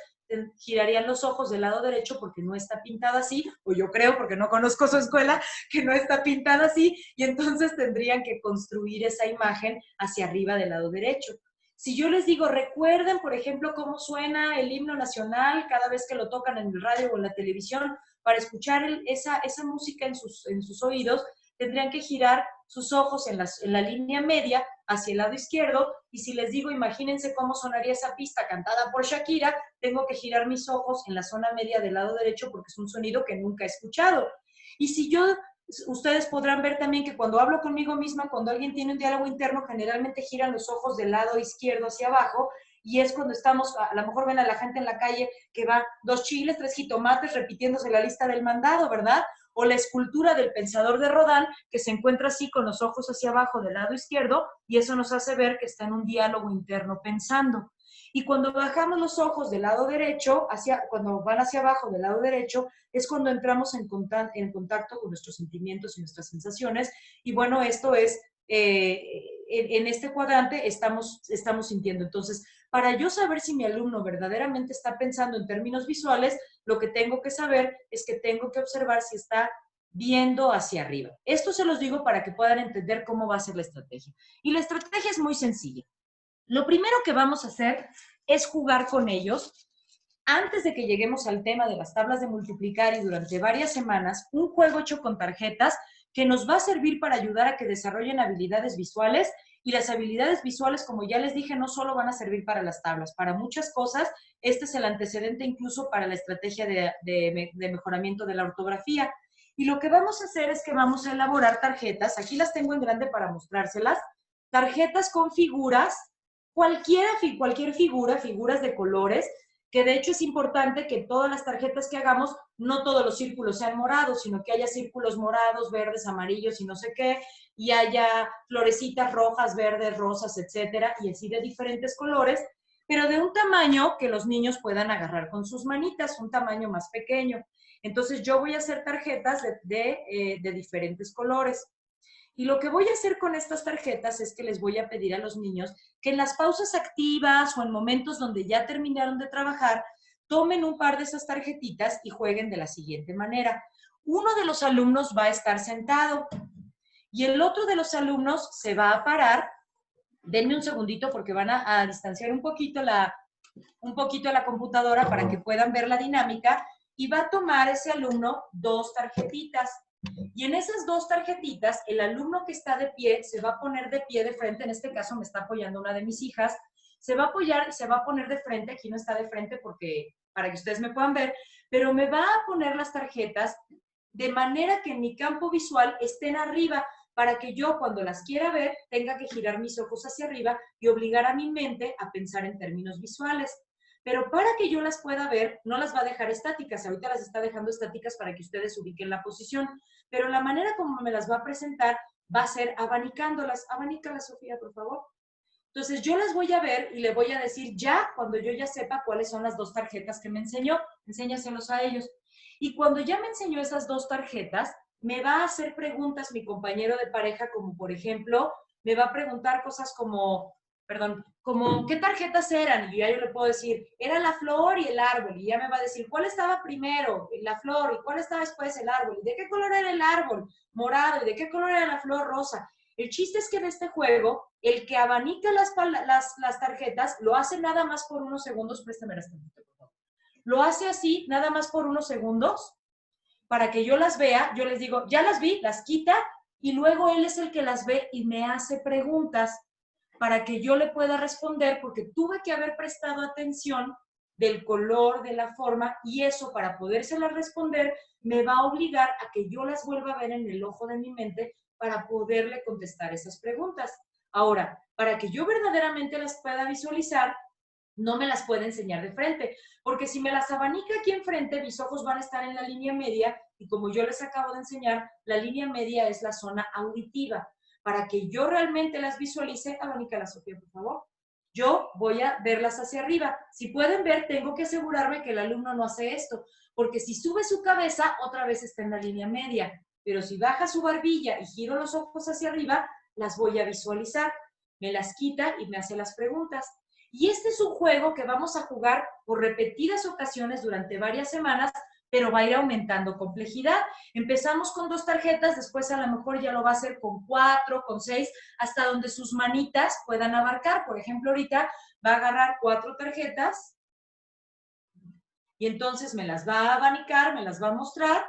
girarían los ojos del lado derecho porque no está pintada así, o yo creo, porque no conozco su escuela, que no está pintada así, y entonces tendrían que construir esa imagen hacia arriba del lado derecho. Si yo les digo, recuerden, por ejemplo, cómo suena el himno nacional cada vez que lo tocan en el radio o en la televisión, para escuchar esa música en sus oídos, tendrían que girar sus ojos en la línea media hacia el lado izquierdo, y si les digo, imagínense cómo sonaría esa pista cantada por Shakira, tengo que girar mis ojos en la zona media del lado derecho porque es un sonido que nunca he escuchado. Y si yo, ustedes podrán ver también que cuando hablo conmigo misma, cuando alguien tiene un diálogo interno, generalmente giran los ojos del lado izquierdo hacia abajo, y es cuando estamos, a lo mejor ven a la gente en la calle que va 2 chiles, 3 jitomates, repitiéndose la lista del mandado, ¿verdad? O la escultura del pensador de Rodin, que se encuentra así con los ojos hacia abajo del lado izquierdo, y eso nos hace ver que está en un diálogo interno pensando. Y cuando bajamos los ojos del lado derecho, cuando van hacia abajo del lado derecho, es cuando entramos en contacto con nuestros sentimientos y nuestras sensaciones. Y bueno, esto es, en este cuadrante estamos sintiendo. Entonces, para yo saber si mi alumno verdaderamente está pensando en términos visuales, lo que tengo que saber es que tengo que observar si está viendo hacia arriba. Esto se los digo para que puedan entender cómo va a ser la estrategia. Y la estrategia es muy sencilla. Lo primero que vamos a hacer es jugar con ellos antes de que lleguemos al tema de las tablas de multiplicar, y durante varias semanas, un juego hecho con tarjetas que nos va a servir para ayudar a que desarrollen habilidades visuales. Y las habilidades visuales, como ya les dije, no solo van a servir para las tablas, para muchas cosas. Este es el antecedente incluso para la estrategia de mejoramiento de la ortografía. Y lo que vamos a hacer es que vamos a elaborar tarjetas, aquí las tengo en grande para mostrárselas, tarjetas con figuras, cualquier figura, figuras de colores, que de hecho es importante que todas las tarjetas que hagamos, no todos los círculos sean morados, sino que haya círculos morados, verdes, amarillos y no sé qué, y haya florecitas rojas, verdes, rosas, etcétera, y así de diferentes colores, pero de un tamaño que los niños puedan agarrar con sus manitas, un tamaño más pequeño. Entonces yo voy a hacer tarjetas de diferentes colores. Y lo que voy a hacer con estas tarjetas es que les voy a pedir a los niños que en las pausas activas o en momentos donde ya terminaron de trabajar, tomen un par de esas tarjetitas y jueguen de la siguiente manera. Uno de los alumnos va a estar sentado y el otro de los alumnos se va a parar. Denme un segundito porque van a distanciar un poquito la computadora para que puedan ver la dinámica, y va a tomar ese alumno 2 tarjetitas. Y en esas 2 tarjetitas, el alumno que está de pie se va a poner de pie de frente. En este caso me está apoyando una de mis hijas. Se va a apoyar y se va a poner de frente. Aquí no está de frente porque para que ustedes me puedan ver, pero me va a poner las tarjetas de manera que en mi campo visual estén arriba, para que yo cuando las quiera ver tenga que girar mis ojos hacia arriba y obligar a mi mente a pensar en términos visuales. Pero para que yo las pueda ver, no las va a dejar estáticas. Ahorita las está dejando estáticas para que ustedes ubiquen la posición. Pero la manera como me las va a presentar va a ser abanicándolas. Abanícalas, Sofía, por favor. Entonces yo las voy a ver y le voy a decir ya, cuando yo ya sepa cuáles son las 2 tarjetas que me enseñó, enséñaselos a ellos. Y cuando ya me enseñó esas 2 tarjetas, me va a hacer preguntas mi compañero de pareja, como por ejemplo, me va a preguntar cosas como ¿qué tarjetas eran? Y ya yo le puedo decir, era la flor y el árbol. Y ya me va a decir, ¿cuál estaba primero? La flor. ¿Y cuál estaba después el árbol? ¿Y de qué color era el árbol? Morado. ¿Y de qué color era la flor? Rosa. El chiste es que en este juego, el que abanica las tarjetas, lo hace nada más por unos segundos. Préstame las tarjetas, por favor. Lo hace así, nada más por unos segundos, para que yo las vea. Yo les digo, ya las vi, las quita, y luego él es el que las ve y me hace preguntas para que yo le pueda responder, porque tuve que haber prestado atención del color, de la forma, y eso para podérselas responder me va a obligar a que yo las vuelva a ver en el ojo de mi mente para poderle contestar esas preguntas. Ahora, para que yo verdaderamente las pueda visualizar, no me las puede enseñar de frente, porque si me las abanica aquí enfrente, mis ojos van a estar en la línea media, y como yo les acabo de enseñar, la línea media es la zona auditiva. Para que yo realmente las visualice, abanícala, Sofía, por favor. Yo voy a verlas hacia arriba. Si pueden ver, tengo que asegurarme que el alumno no hace esto, porque si sube su cabeza, otra vez está en la línea media. Pero si baja su barbilla y giro los ojos hacia arriba, las voy a visualizar. Me las quita y me hace las preguntas. Y este es un juego que vamos a jugar por repetidas ocasiones durante varias semanas, pero va a ir aumentando complejidad. Empezamos con 2 tarjetas, después a lo mejor ya lo va a hacer con 4, con 6, hasta donde sus manitas puedan abarcar. Por ejemplo, ahorita va a agarrar 4 tarjetas y entonces me las va a abanicar, me las va a mostrar,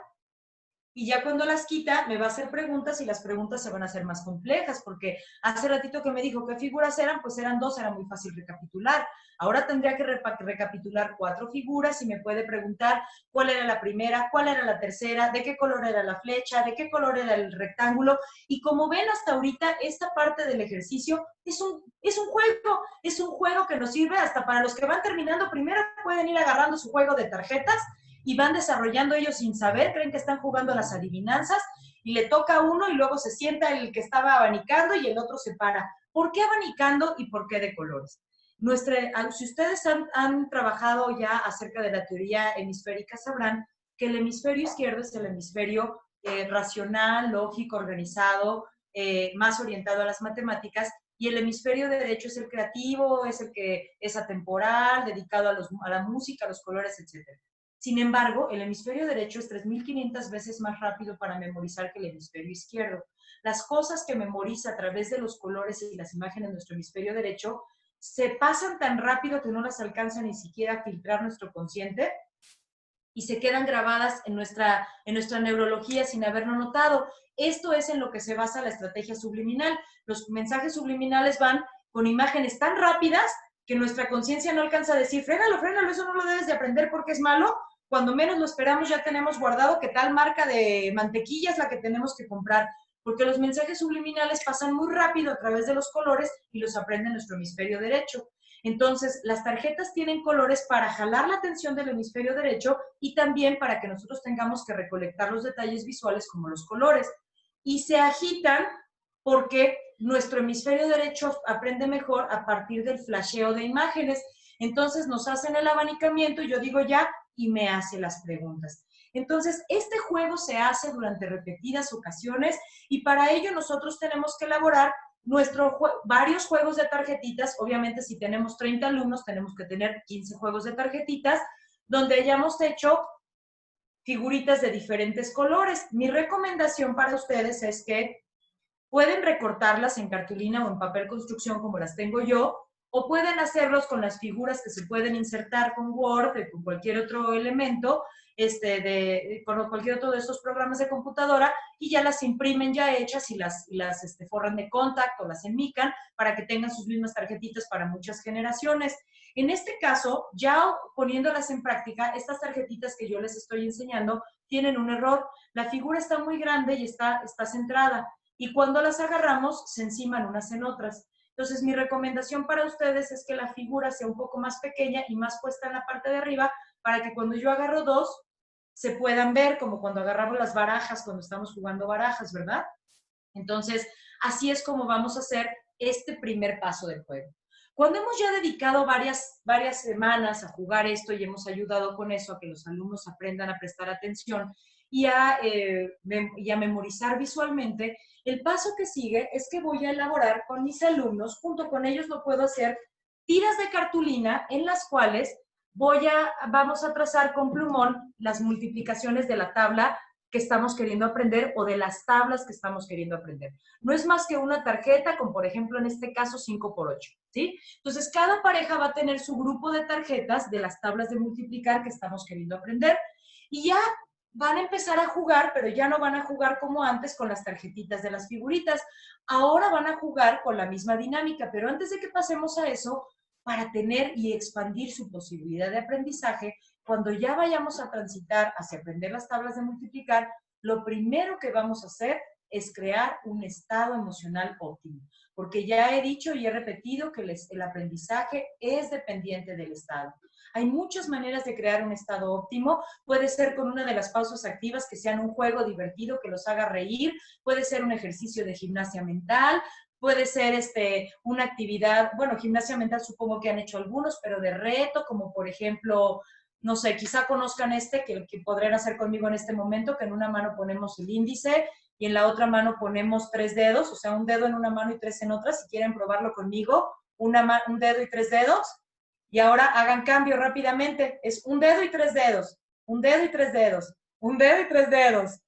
y ya cuando las quita me va a hacer preguntas y las preguntas se van a hacer más complejas, porque hace ratito que me dijo qué figuras eran, pues eran 2, era muy fácil recapitular. Ahora tendría que recapitular 4 figuras y me puede preguntar cuál era la primera, cuál era la tercera, de qué color era la flecha, de qué color era el rectángulo. Y como ven hasta ahorita, esta parte del ejercicio es un juego que nos sirve hasta para los que van terminando. Primero pueden ir agarrando su juego de tarjetas y van desarrollando ellos sin saber, creen que están jugando las adivinanzas y le toca a uno y luego se sienta el que estaba abanicando y el otro se para. ¿Por qué abanicando y por qué de colores? Si ustedes han trabajado ya acerca de la teoría hemisférica, sabrán que el hemisferio izquierdo es el hemisferio racional, lógico, organizado, más orientado a las matemáticas, y el hemisferio derecho es el creativo, es el que es atemporal, dedicado a la música, a los colores, etc. Sin embargo, el hemisferio derecho es 3.500 veces más rápido para memorizar que el hemisferio izquierdo. Las cosas que memoriza a través de los colores y las imágenes de nuestro hemisferio derecho se pasan tan rápido que no las alcanza ni siquiera a filtrar nuestro consciente y se quedan grabadas en nuestra neurología sin haberlo notado. Esto es en lo que se basa la estrategia subliminal. Los mensajes subliminales van con imágenes tan rápidas que nuestra conciencia no alcanza a decir, frénalo, eso no lo debes de aprender porque es malo. Cuando menos lo esperamos ya tenemos guardado que tal marca de mantequilla es la que tenemos que comprar, porque los mensajes subliminales pasan muy rápido a través de los colores y los aprende nuestro hemisferio derecho. Entonces, las tarjetas tienen colores para jalar la atención del hemisferio derecho y también para que nosotros tengamos que recolectar los detalles visuales como los colores. Y se agitan porque nuestro hemisferio derecho aprende mejor a partir del flasheo de imágenes. Entonces, nos hacen el abanicamiento y yo digo ya y me hace las preguntas. Entonces, este juego se hace durante repetidas ocasiones y para ello nosotros tenemos que elaborar varios juegos de tarjetitas. Obviamente, si tenemos 30 alumnos, tenemos que tener 15 juegos de tarjetitas, donde hayamos hecho figuritas de diferentes colores. Mi recomendación para ustedes es que pueden recortarlas en cartulina o en papel construcción como las tengo yo, o pueden hacerlos con las figuras que se pueden insertar con Word o con cualquier otro elemento, con cualquier otro de estos programas de computadora, y ya las imprimen ya hechas y las forran de contact o las enmican para que tengan sus mismas tarjetitas para muchas generaciones. En este caso, ya poniéndolas en práctica, estas tarjetitas que yo les estoy enseñando tienen un error. La figura está muy grande y está centrada, y cuando las agarramos se enciman unas en otras. Entonces, mi recomendación para ustedes es que la figura sea un poco más pequeña y más puesta en la parte de arriba para que cuando yo agarro 2, se puedan ver, como cuando agarramos las barajas, cuando estamos jugando barajas, ¿verdad? Entonces, así es como vamos a hacer este primer paso del juego. Cuando hemos ya dedicado varias semanas a jugar esto y hemos ayudado con eso a que los alumnos aprendan a prestar atención y a memorizar visualmente, el paso que sigue es que voy a elaborar con mis alumnos, junto con ellos lo puedo hacer, tiras de cartulina en las cuales vamos a trazar con plumón las multiplicaciones de la tabla que estamos queriendo aprender o de las tablas que estamos queriendo aprender. No es más que una tarjeta con, por ejemplo, en este caso 5 por 8, ¿sí? Entonces, cada pareja va a tener su grupo de tarjetas de las tablas de multiplicar que estamos queriendo aprender y ya van a empezar a jugar, pero ya no van a jugar como antes con las tarjetitas de las figuritas. Ahora van a jugar con la misma dinámica, pero antes de que pasemos a eso, para tener y expandir su posibilidad de aprendizaje, cuando ya vayamos a transitar hacia aprender las tablas de multiplicar, lo primero que vamos a hacer es crear un estado emocional óptimo, porque ya he dicho y he repetido que el aprendizaje es dependiente del estado. Hay muchas maneras de crear un estado óptimo. Puede ser con una de las pausas activas que sean un juego divertido que los haga reír, puede ser un ejercicio de gimnasia mental, puede ser una actividad, bueno, gimnasia mental supongo que han hecho algunos, pero de reto, como por ejemplo, no sé, quizá conozcan que podrían hacer conmigo en este momento, que en una mano ponemos el índice y en la otra mano ponemos 3 dedos, o sea, un dedo en una mano y 3 en otra. Si quieren probarlo conmigo, un dedo y 3 dedos. Y ahora hagan cambio rápidamente. Es un dedo y 3 dedos, un dedo y 3 dedos, un dedo y 3 dedos.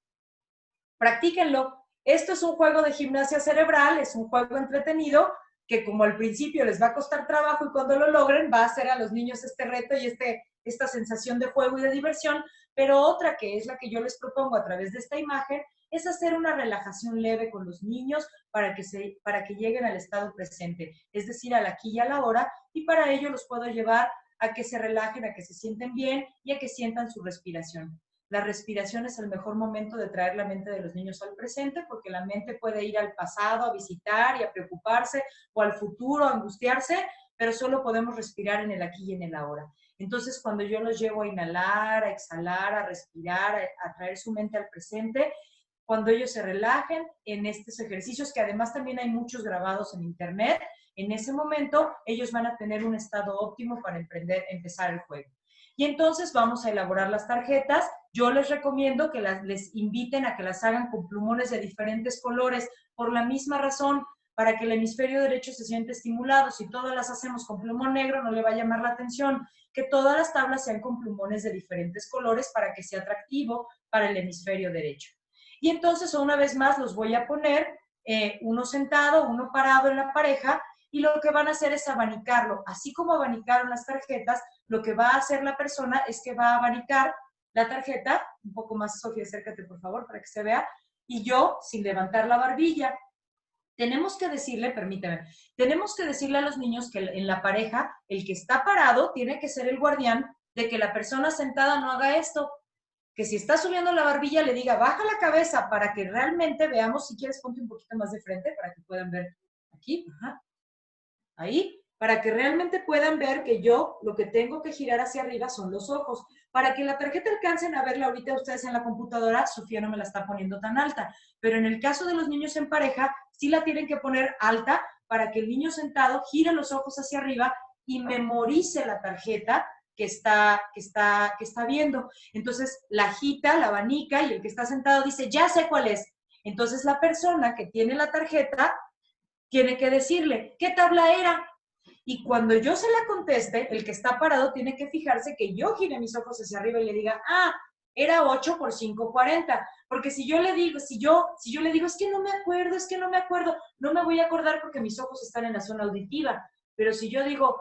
Practíquenlo. Esto es un juego de gimnasia cerebral, es un juego entretenido que como al principio les va a costar trabajo y cuando lo logren va a hacer a los niños este reto y esta sensación de juego y de diversión, pero otra que es la que yo les propongo a través de esta imagen es hacer una relajación leve con los niños para que lleguen al estado presente, es decir, al aquí y a la hora, y para ello los puedo llevar a que se relajen, a que se sienten bien y a que sientan su respiración. La respiración es el mejor momento de traer la mente de los niños al presente, porque la mente puede ir al pasado a visitar y a preocuparse, o al futuro a angustiarse, pero solo podemos respirar en el aquí y en el ahora. Entonces, cuando yo los llevo a inhalar, a exhalar, a respirar, a traer su mente al presente, cuando ellos se relajen en estos ejercicios, que además también hay muchos grabados en internet, en ese momento ellos van a tener un estado óptimo para empezar el juego. Y entonces vamos a elaborar las tarjetas. Yo les recomiendo que les inviten a que las hagan con plumones de diferentes colores, por la misma razón, para que el hemisferio derecho se siente estimulado. Si todas las hacemos con plumón negro, no le va a llamar la atención. Que todas las tablas sean con plumones de diferentes colores para que sea atractivo para el hemisferio derecho. Y entonces, una vez más, los voy a poner uno sentado, uno parado en la pareja, y lo que van a hacer es abanicarlo. Así como abanicaron las tarjetas, lo que va a hacer la persona es que va a abanicar la tarjeta, un poco más, Sofía, acércate por favor para que se vea, y yo, sin levantar la barbilla, tenemos que decirle, permíteme, tenemos que decirle a los niños que en la pareja, el que está parado tiene que ser el guardián de que la persona sentada no haga esto, que si está subiendo la barbilla le diga, baja la cabeza para que realmente veamos, si quieres ponte un poquito más de frente para que puedan ver aquí, ajá, ahí, para que realmente puedan ver que yo lo que tengo que girar hacia arriba son los ojos. Para que la tarjeta alcancen a verla ahorita ustedes en la computadora, Sofía no me la está poniendo tan alta, pero en el caso de los niños en pareja, sí la tienen que poner alta para que el niño sentado gire los ojos hacia arriba y memorice la tarjeta que está viendo. Entonces la agita, la abanica y el que está sentado dice, ya sé cuál es. Entonces la persona que tiene la tarjeta tiene que decirle, ¿qué tabla era? Y cuando yo se la conteste, el que está parado tiene que fijarse que yo gire mis ojos hacia arriba y le diga, era 8 por 5, 40. Porque si yo le digo, si yo le digo, es que no me acuerdo, no me voy a acordar porque mis ojos están en la zona auditiva. Pero si yo digo,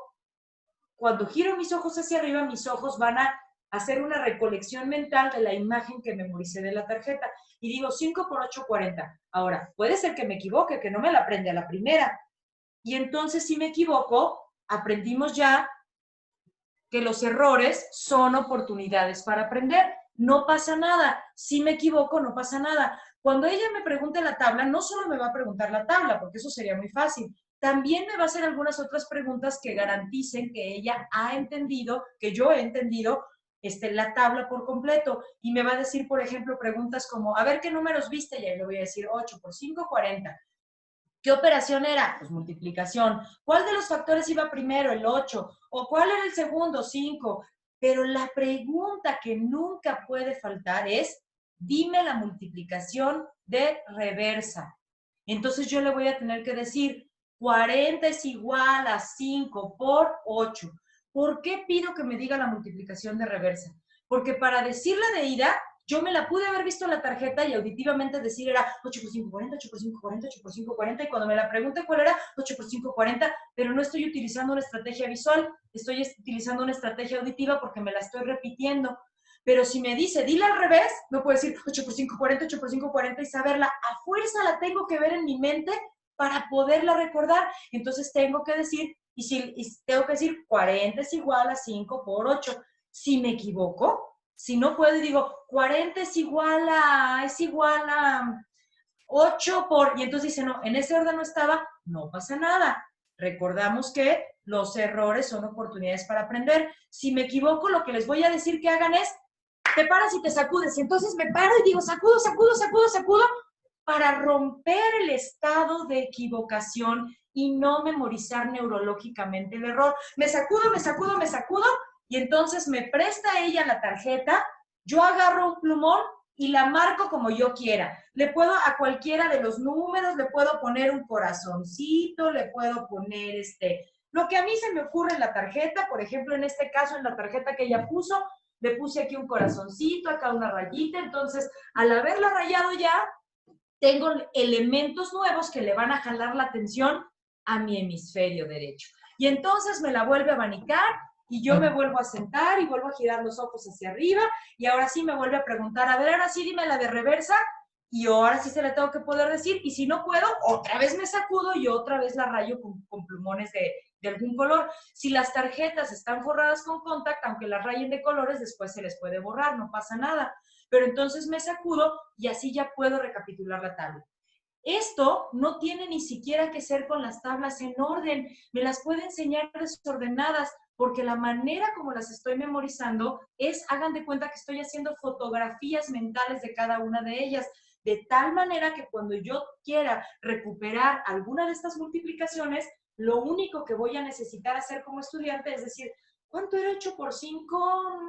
cuando giro mis ojos hacia arriba, mis ojos van a hacer una recolección mental de la imagen que memoricé de la tarjeta. Y digo 5 por 8, 40. Ahora, puede ser que me equivoque, que no me la aprende a la primera. Y entonces, si me equivoco, aprendimos ya que los errores son oportunidades para aprender. No pasa nada. Si me equivoco, no pasa nada. Cuando ella me pregunte la tabla, no solo me va a preguntar la tabla, porque eso sería muy fácil. También me va a hacer algunas otras preguntas que garanticen que ella ha entendido, que yo he entendido la tabla por completo. Y me va a decir, por ejemplo, preguntas como, a ver, ¿qué números viste? Y ahí le voy a decir 8 por 5, 40. ¿Qué operación era? Pues multiplicación. ¿Cuál de los factores iba primero? El 8. ¿O cuál era el segundo? 5. Pero la pregunta que nunca puede faltar es, dime la multiplicación de reversa. Entonces yo le voy a tener que decir, 40 es igual a 5 por 8. ¿Por qué pido que me diga la multiplicación de reversa? Porque para decirla de ida, yo me la pude haber visto en la tarjeta y auditivamente decir era 8 por 5, 40, 8 por 5, 40, 8 por 5, 40, y cuando me la pregunte cuál era, 8 por 5, 40, pero no estoy utilizando una estrategia visual, estoy utilizando una estrategia auditiva porque me la estoy repitiendo. Pero si me dice, dile al revés, no puedo decir 8 por 5, 40, 8 por 5, 40 y saberla. A fuerza la tengo que ver en mi mente para poderla recordar. Entonces tengo que decir, tengo que decir 40 es igual a 5 por 8. Si me equivoco, si no puedo, digo, 40 es igual a 8 por... Y entonces dice, no, en ese orden no estaba, no pasa nada. Recordamos que los errores son oportunidades para aprender. Si me equivoco, lo que les voy a decir que hagan es, te paras y te sacudes. Y entonces me paro y digo, sacudo, sacudo, sacudo, sacudo, para romper el estado de equivocación y no memorizar neurológicamente el error. Me sacudo, me sacudo, me sacudo, y entonces me presta ella la tarjeta, yo agarro un plumón y la marco como yo quiera. Le puedo a cualquiera de los números, le puedo poner un corazoncito, le puedo poner lo que a mí se me ocurre en la tarjeta. Por ejemplo, en este caso, en la tarjeta que ella puso, le puse aquí un corazoncito, acá una rayita. Entonces, al haberla rayado ya, tengo elementos nuevos que le van a jalar la atención a mi hemisferio derecho. Y entonces me la vuelve a abanicar y yo me vuelvo a sentar y vuelvo a girar los ojos hacia arriba y ahora sí me vuelve a preguntar, a ver, ahora sí dime la de reversa y ahora sí se la tengo que poder decir y si no puedo, otra vez me sacudo y otra vez la rayo con plumones de algún color. Si las tarjetas están forradas con contact, aunque las rayen de colores, después se les puede borrar, no pasa nada. Pero entonces me sacudo y así ya puedo recapitular la tabla. Esto no tiene ni siquiera que ser con las tablas en orden, me las puede enseñar desordenadas, porque la manera como las estoy memorizando es, hagan de cuenta que estoy haciendo fotografías mentales de cada una de ellas, de tal manera que cuando yo quiera recuperar alguna de estas multiplicaciones, lo único que voy a necesitar hacer como estudiante es decir, ¿cuánto era 8 por 5?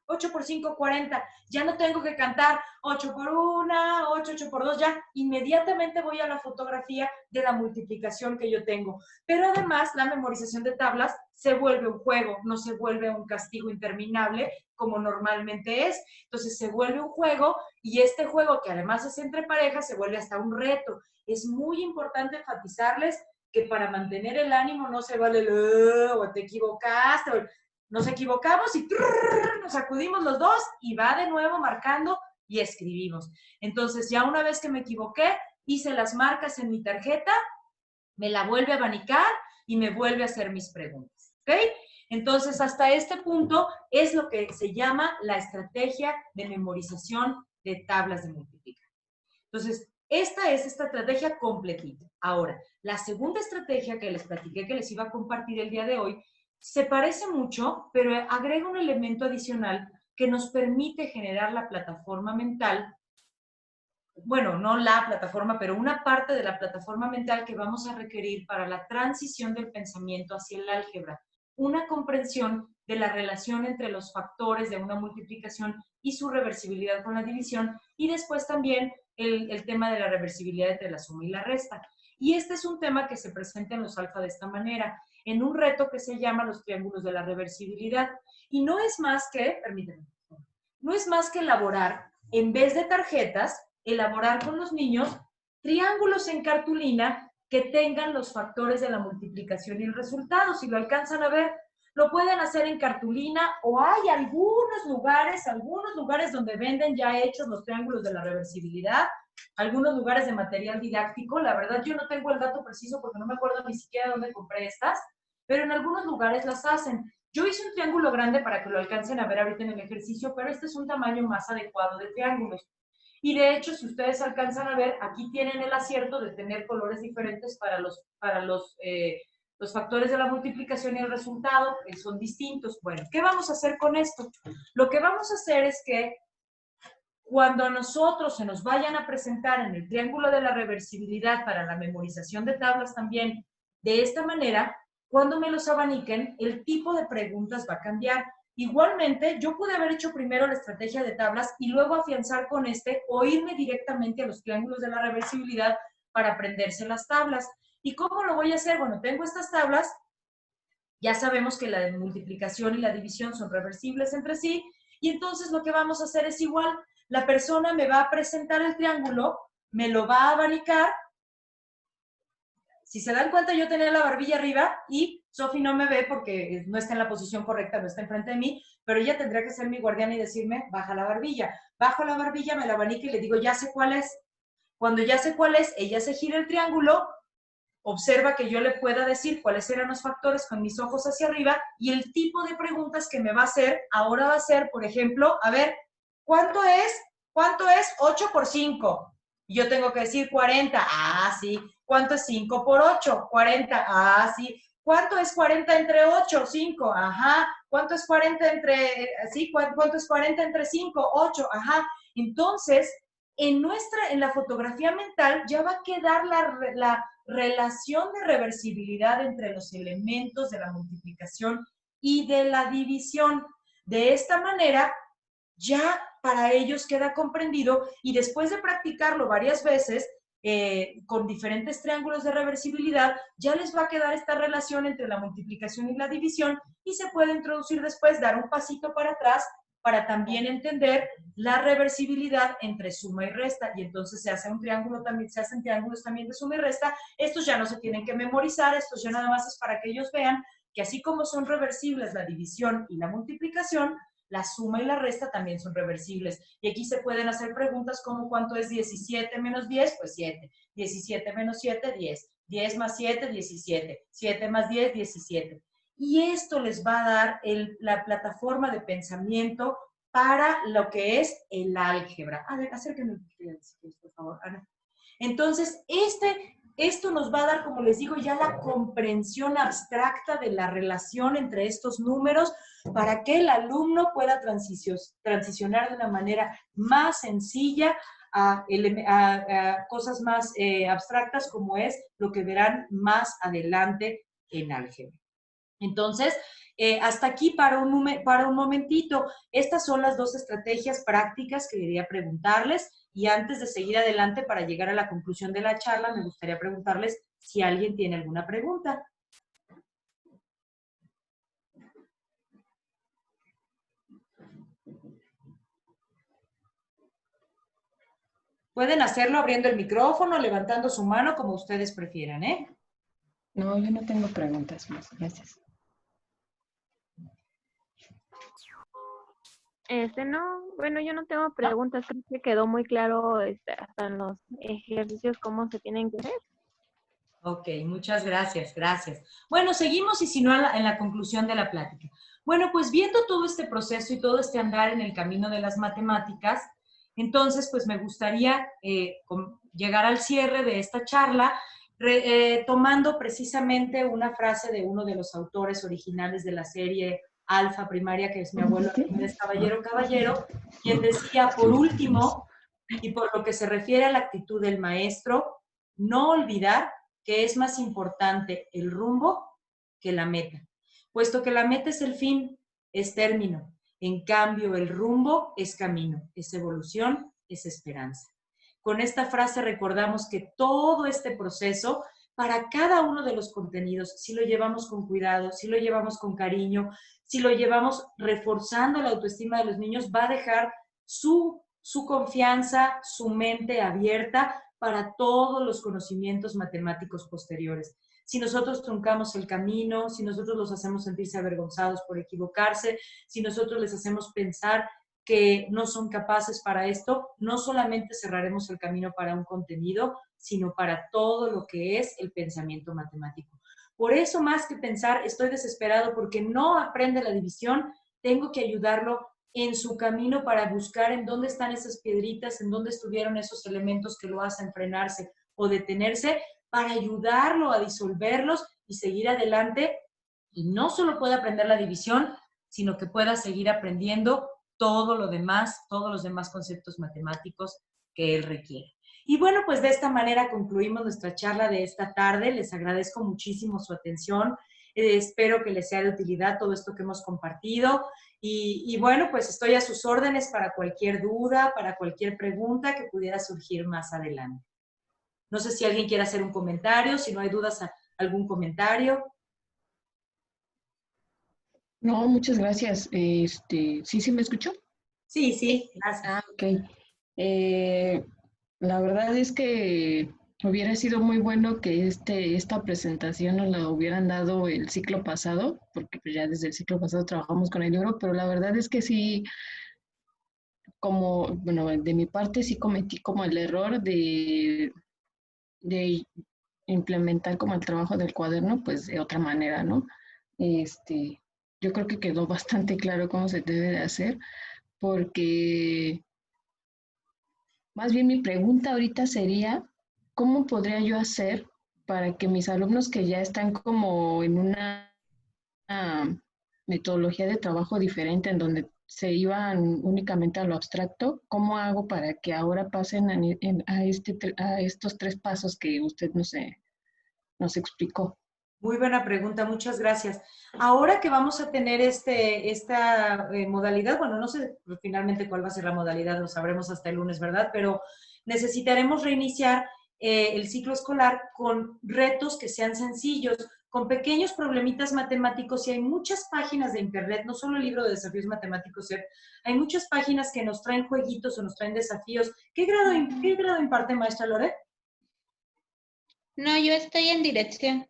8 por 5, 40. Ya no tengo que cantar 8 por 1, 8 por 2. Ya inmediatamente voy a la fotografía de la multiplicación que yo tengo. Pero además, la memorización de tablas se vuelve un juego, no se vuelve un castigo interminable como normalmente es. Entonces, se vuelve un juego y este juego, que además es entre parejas, se vuelve hasta un reto. Es muy importante enfatizarles que para mantener el ánimo no se vale el o te equivocaste, o nos equivocamos y nos sacudimos los dos y va de nuevo marcando y escribimos. Entonces, ya una vez que me equivoqué, hice las marcas en mi tarjeta, me la vuelve a abanicar y me vuelve a hacer mis preguntas. ¿Ok? Entonces, hasta este punto es lo que se llama la estrategia de memorización de tablas de multiplicar. Entonces, esta es esta estrategia completita. Ahora, la segunda estrategia que les platiqué que les iba a compartir el día de hoy se parece mucho, pero agrega un elemento adicional que nos permite generar la plataforma mental. Bueno, no la plataforma, pero una parte de la plataforma mental que vamos a requerir para la transición del pensamiento hacia el álgebra. Una comprensión de la relación entre los factores de una multiplicación y su reversibilidad con la división, y después también el tema de la reversibilidad entre la suma y la resta. Y este es un tema que se presenta en los alfa de esta manera, en un reto que se llama los triángulos de la reversibilidad. Y no es más que, permítanme, no es más que elaborar, en vez de tarjetas, elaborar con los niños triángulos en cartulina que tengan los factores de la multiplicación y el resultado. Si lo alcanzan a ver, lo pueden hacer en cartulina o hay algunos lugares donde venden ya hechos los triángulos de la reversibilidad, algunos lugares de material didáctico. La verdad, yo no tengo el dato preciso porque no me acuerdo ni siquiera dónde compré estas, pero en algunos lugares las hacen. Yo hice un triángulo grande para que lo alcancen a ver ahorita en el ejercicio, pero este es un tamaño más adecuado de triángulos. Y de hecho, si ustedes alcanzan a ver, aquí tienen el acierto de tener colores diferentes para los factores de la multiplicación y el resultado, que son distintos. Bueno, ¿qué vamos a hacer con esto? Lo que vamos a hacer es que cuando a nosotros se nos vayan a presentar en el triángulo de la reversibilidad para la memorización de tablas también, de esta manera, cuando me los abaniquen, el tipo de preguntas va a cambiar. Igualmente, yo pude haber hecho primero la estrategia de tablas y luego afianzar con o irme directamente a los triángulos de la reversibilidad para aprenderse las tablas. ¿Y cómo lo voy a hacer? Bueno, tengo estas tablas, ya sabemos que la multiplicación y la división son reversibles entre sí, y entonces lo que vamos a hacer es igual. La persona me va a presentar el triángulo, me lo va a abanicar. Si se dan cuenta, yo tenía la barbilla arriba y Sofi no me ve porque no está en la posición correcta, no está enfrente de mí, pero ella tendría que ser mi guardiana y decirme, baja la barbilla. Bajo la barbilla, me la abanico y le digo, ya sé cuál es. Cuando ya sé cuál es, ella se gira el triángulo, observa que yo le pueda decir cuáles eran los factores con mis ojos hacia arriba y el tipo de preguntas que me va a hacer, ahora va a ser, por ejemplo, a ver, ¿cuánto es 8 por 5? Y yo tengo que decir 40. Ah, sí. ¿Cuánto es 5 por 8? 40. Ah, sí. ¿Cuánto es 40 entre 8? 5. Ajá. ¿Cuánto es 40 entre, sí? ¿Cuánto es 40 entre 5? 8. Ajá. Entonces, en la fotografía mental ya va a quedar la relación de reversibilidad entre los elementos de la multiplicación y de la división. De esta manera, ya para ellos queda comprendido y después de practicarlo varias veces con diferentes triángulos de reversibilidad, ya les va a quedar esta relación entre la multiplicación y la división y se puede introducir después, dar un pasito para atrás para también entender la reversibilidad entre suma y resta, y entonces se hace un triángulo también, se hacen triángulos también de suma y resta. Estos ya no se tienen que memorizar, estos ya nada más es para que ellos vean que así como son reversibles la división y la multiplicación, la suma y la resta también son reversibles. Y aquí se pueden hacer preguntas como ¿cuánto es 17 menos 10? Pues 7. 17 menos 7, 10. 10 más 7, 17. 7 más 10, 17. Y esto les va a dar la plataforma de pensamiento para lo que es el álgebra. A ver, acérquenme, por favor, Ana. Entonces, esto nos va a dar, como les digo, ya la comprensión abstracta de la relación entre estos números para que el alumno pueda transicionar de una manera más sencilla a cosas más abstractas, como es lo que verán más adelante en álgebra. Entonces, hasta aquí para un momentito. Estas son las dos estrategias prácticas que quería preguntarles, y antes de seguir adelante para llegar a la conclusión de la charla, me gustaría preguntarles si alguien tiene alguna pregunta. Pueden hacerlo abriendo el micrófono, levantando su mano, como ustedes prefieran, ¿eh? No, yo no tengo preguntas más. Gracias. No, bueno, yo no tengo preguntas, creo que quedó muy claro hasta en los ejercicios cómo se tienen que hacer. Ok, muchas gracias, gracias. Bueno, seguimos y si no en la conclusión de la plática. Bueno, pues viendo todo este proceso y todo este andar en el camino de las matemáticas, entonces pues me gustaría llegar al cierre de esta charla tomando precisamente una frase de uno de los autores originales de la serie Alfa Primaria, que es mi abuelo Jiménez Caballero, quien decía, por último, y por lo que se refiere a la actitud del maestro, no olvidar que es más importante el rumbo que la meta, puesto que la meta es el fin, es término. En cambio, el rumbo es camino, es evolución, es esperanza. Con esta frase recordamos que todo este proceso, para cada uno de los contenidos, si lo llevamos con cuidado, si lo llevamos con cariño, si lo llevamos reforzando la autoestima de los niños, va a dejar su confianza, su mente abierta para todos los conocimientos matemáticos posteriores. Si nosotros truncamos el camino, si nosotros los hacemos sentirse avergonzados por equivocarse, si nosotros les hacemos pensar que no son capaces para esto, no solamente cerraremos el camino para un contenido, sino para todo lo que es el pensamiento matemático. Por eso, más que pensar, estoy desesperado porque no aprende la división, tengo que ayudarlo en su camino para buscar en dónde están esas piedritas, en dónde estuvieron esos elementos que lo hacen frenarse o detenerse, para ayudarlo a disolverlos y seguir adelante, y no solo pueda aprender la división, sino que pueda seguir aprendiendo todo lo demás, todos los demás conceptos matemáticos que él requiere. Y bueno, pues de esta manera concluimos nuestra charla de esta tarde. Les agradezco muchísimo su atención. Espero que les sea de utilidad todo esto que hemos compartido. Y bueno, pues estoy a sus órdenes para cualquier duda, para cualquier pregunta que pudiera surgir más adelante. No sé si alguien quiere hacer un comentario, si no hay dudas, algún comentario. No, muchas gracias. ¿Sí me escuchó? Sí, gracias. Ah, ok. La verdad es que hubiera sido muy bueno que esta presentación nos la hubieran dado el ciclo pasado, porque pues ya desde el ciclo pasado trabajamos con el libro, pero la verdad es que sí, bueno, de mi parte sí cometí como el error de implementar como el trabajo del cuaderno, pues de otra manera, ¿no? Yo creo que quedó bastante claro cómo se debe de hacer, porque más bien mi pregunta ahorita sería, ¿cómo podría yo hacer para que mis alumnos que ya están como en una metodología de trabajo diferente en donde se iban únicamente a lo abstracto, ¿cómo hago para que ahora pasen a estos 3 pasos que usted nos explicó? Muy buena pregunta, muchas gracias. Ahora que vamos a tener esta modalidad, bueno, no sé finalmente cuál va a ser la modalidad, lo sabremos hasta el lunes, ¿verdad? Pero necesitaremos reiniciar el ciclo escolar con retos que sean sencillos, con pequeños problemitas matemáticos, y hay muchas páginas de internet, no solo el libro de desafíos matemáticos, hay muchas páginas que nos traen jueguitos o nos traen desafíos. ¿Qué grado imparte, maestra Lore? No, yo estoy en dirección.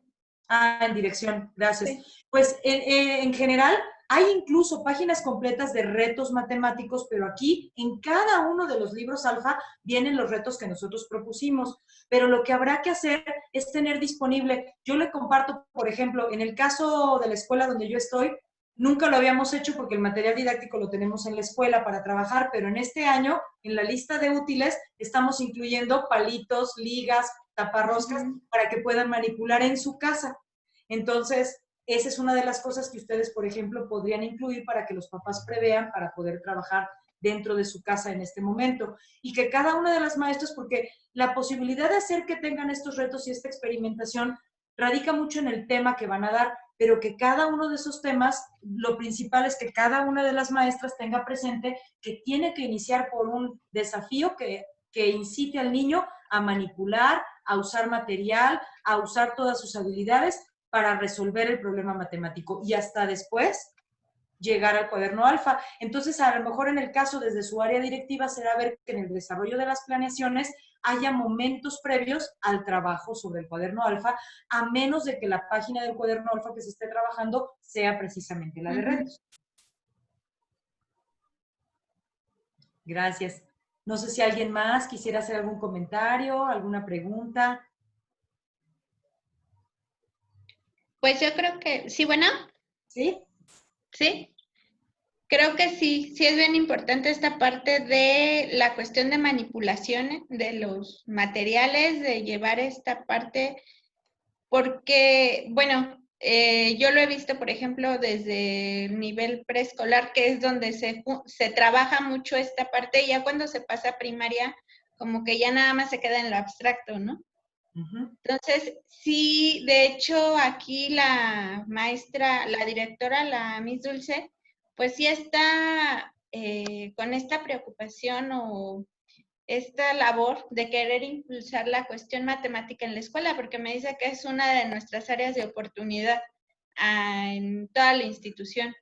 Ah, en dirección, gracias. Sí. Pues en general hay incluso páginas completas de retos matemáticos, pero aquí en cada uno de los libros alfa vienen los retos que nosotros propusimos. Pero lo que habrá que hacer es tener disponible, yo le comparto, por ejemplo, en el caso de la escuela donde yo estoy, nunca lo habíamos hecho porque el material didáctico lo tenemos en la escuela para trabajar, pero en este año, en la lista de útiles, estamos incluyendo palitos, ligas, taparroscas, para que puedan manipular en su casa. Entonces, esa es una de las cosas que ustedes, por ejemplo, podrían incluir para que los papás prevean para poder trabajar dentro de su casa en este momento. Y que cada una de las maestras, porque la posibilidad de hacer que tengan estos retos y esta experimentación radica mucho en el tema que van a dar, pero que cada uno de esos temas, lo principal es que cada una de las maestras tenga presente que tiene que iniciar por un desafío que incite al niño a manipular, a usar material, a usar todas sus habilidades para resolver el problema matemático y hasta después llegar al cuaderno alfa. Entonces, a lo mejor en el caso desde su área directiva será ver que en el desarrollo de las planeaciones haya momentos previos al trabajo sobre el cuaderno alfa, a menos de que la página del cuaderno alfa que se esté trabajando sea precisamente la de retos. Gracias. No sé si alguien más quisiera hacer algún comentario, alguna pregunta. Pues yo creo que, sí, bueno. ¿Sí? Sí. Creo que sí es bien importante esta parte de la cuestión de manipulaciones de los materiales, de llevar esta parte, porque, bueno, yo lo he visto, por ejemplo, desde el nivel preescolar, que es donde se trabaja mucho esta parte, y ya cuando se pasa a primaria, como que ya nada más se queda en lo abstracto, ¿no? Entonces, sí, de hecho, aquí la maestra, la directora, la Miss Dulce, pues sí está con esta preocupación o esta labor de querer impulsar la cuestión matemática en la escuela, porque me dice que es una de nuestras áreas de oportunidad en toda la institución.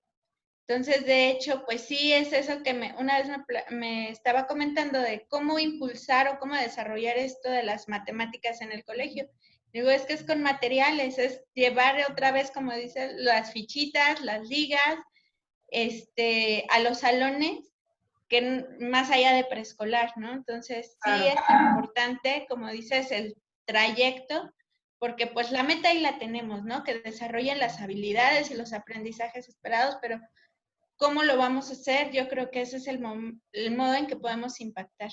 Entonces, de hecho, pues sí es eso que una vez me estaba comentando de cómo impulsar o cómo desarrollar esto de las matemáticas en el colegio. Digo, es que es con materiales, es llevar otra vez, como dice, las fichitas, las ligas, a los salones, que más allá de preescolar, ¿no? Entonces, sí es importante, como dices, el trayecto, porque pues la meta ahí la tenemos, ¿no? Que desarrollen las habilidades y los aprendizajes esperados, pero ¿cómo lo vamos a hacer? Yo creo que ese es el modo en que podemos impactar.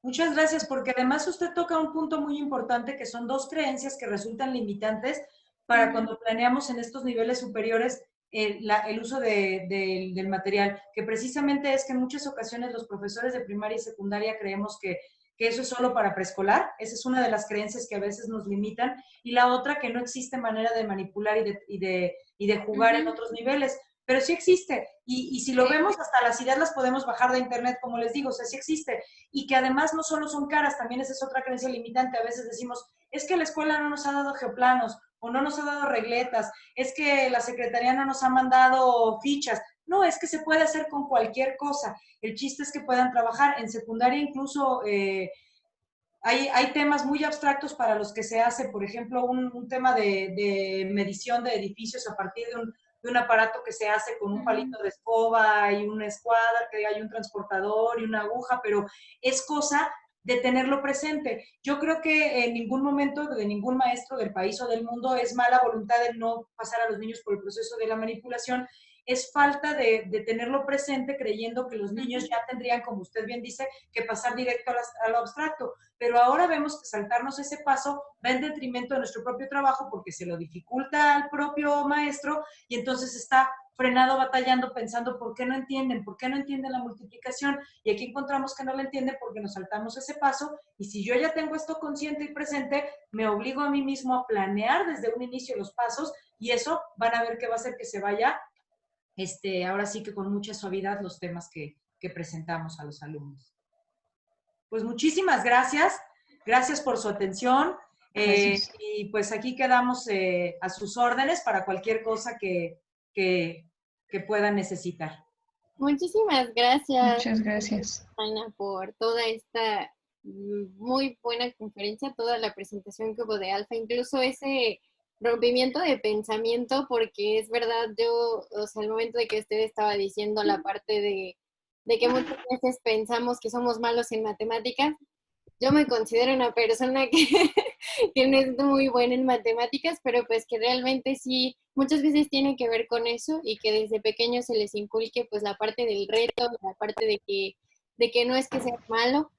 Muchas gracias, porque además usted toca un punto muy importante, que son dos creencias que resultan limitantes para cuando planeamos en estos niveles superiores el uso del material, que precisamente es que en muchas ocasiones los profesores de primaria y secundaria creemos que eso es solo para preescolar. Esa es una de las creencias que a veces nos limitan, y la otra, que no existe manera de manipular y de jugar en otros niveles. Pero sí existe, y si lo vemos, hasta las ideas las podemos bajar de internet, como les digo, o sea, sí existe, y que además no solo son caras, también esa es otra creencia limitante. A veces decimos, es que la escuela no nos ha dado geoplanos, o no nos ha dado regletas, es que la secretaría no nos ha mandado fichas. No, es que se puede hacer con cualquier cosa. El chiste es que puedan trabajar. En secundaria incluso hay temas muy abstractos para los que se hace, por ejemplo, un tema de medición de edificios a partir de un aparato que se hace con un palito de escoba y una escuadra, que hay un transportador y una aguja, pero es cosa de tenerlo presente. Yo creo que en ningún momento de ningún maestro del país o del mundo es mala voluntad de no pasar a los niños por el proceso de la manipulación, es falta de tenerlo presente, creyendo que los niños ya tendrían, como usted bien dice, que pasar directo a lo abstracto. Pero ahora vemos que saltarnos ese paso va en detrimento de nuestro propio trabajo, porque se lo dificulta al propio maestro, y entonces está frenado, batallando, pensando por qué no entienden la multiplicación, y aquí encontramos que no la entienden porque nos saltamos ese paso. Y si yo ya tengo esto consciente y presente, me obligo a mí mismo a planear desde un inicio los pasos, y eso van a ver que va a hacer que se vaya ahora sí que con mucha suavidad los temas que presentamos a los alumnos. Pues muchísimas gracias por su atención. Gracias. Y pues aquí quedamos a sus órdenes para cualquier cosa que puedan necesitar. Muchísimas gracias, Muchas gracias. Ana, por toda esta muy buena conferencia, toda la presentación que hubo de Alfa, incluso ese rompimiento de pensamiento, porque es verdad, yo, o sea, al momento de que usted estaba diciendo la parte de que muchas veces pensamos que somos malos en matemáticas, yo me considero una persona que no es muy buena en matemáticas, pero pues que realmente sí, muchas veces tiene que ver con eso y que desde pequeños se les inculque pues la parte del reto, la parte de que no es que sea malo.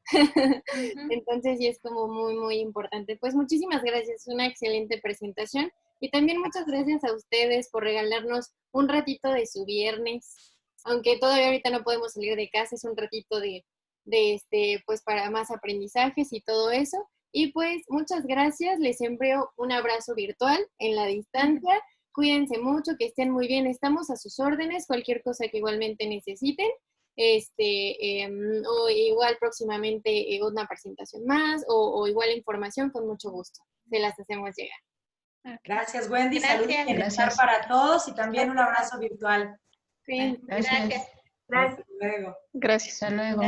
Entonces sí es como muy, muy importante. Pues muchísimas gracias, una excelente presentación. Y también muchas gracias a ustedes por regalarnos un ratito de su viernes. Aunque todavía ahorita no podemos salir de casa, es un ratito de pues para más aprendizajes y todo eso. Y pues muchas gracias, les envío un abrazo virtual en la distancia. Cuídense mucho, que estén muy bien, estamos a sus órdenes, cualquier cosa que igualmente necesiten. O igual próximamente una presentación más o igual información, con mucho gusto. Se las hacemos llegar. Gracias, Wendy. Salud y Gracias. bienestar Gracias. para todos y también un abrazo virtual. Cuídense. Gracias. Gracias. Hasta luego. Gracias. Hasta luego.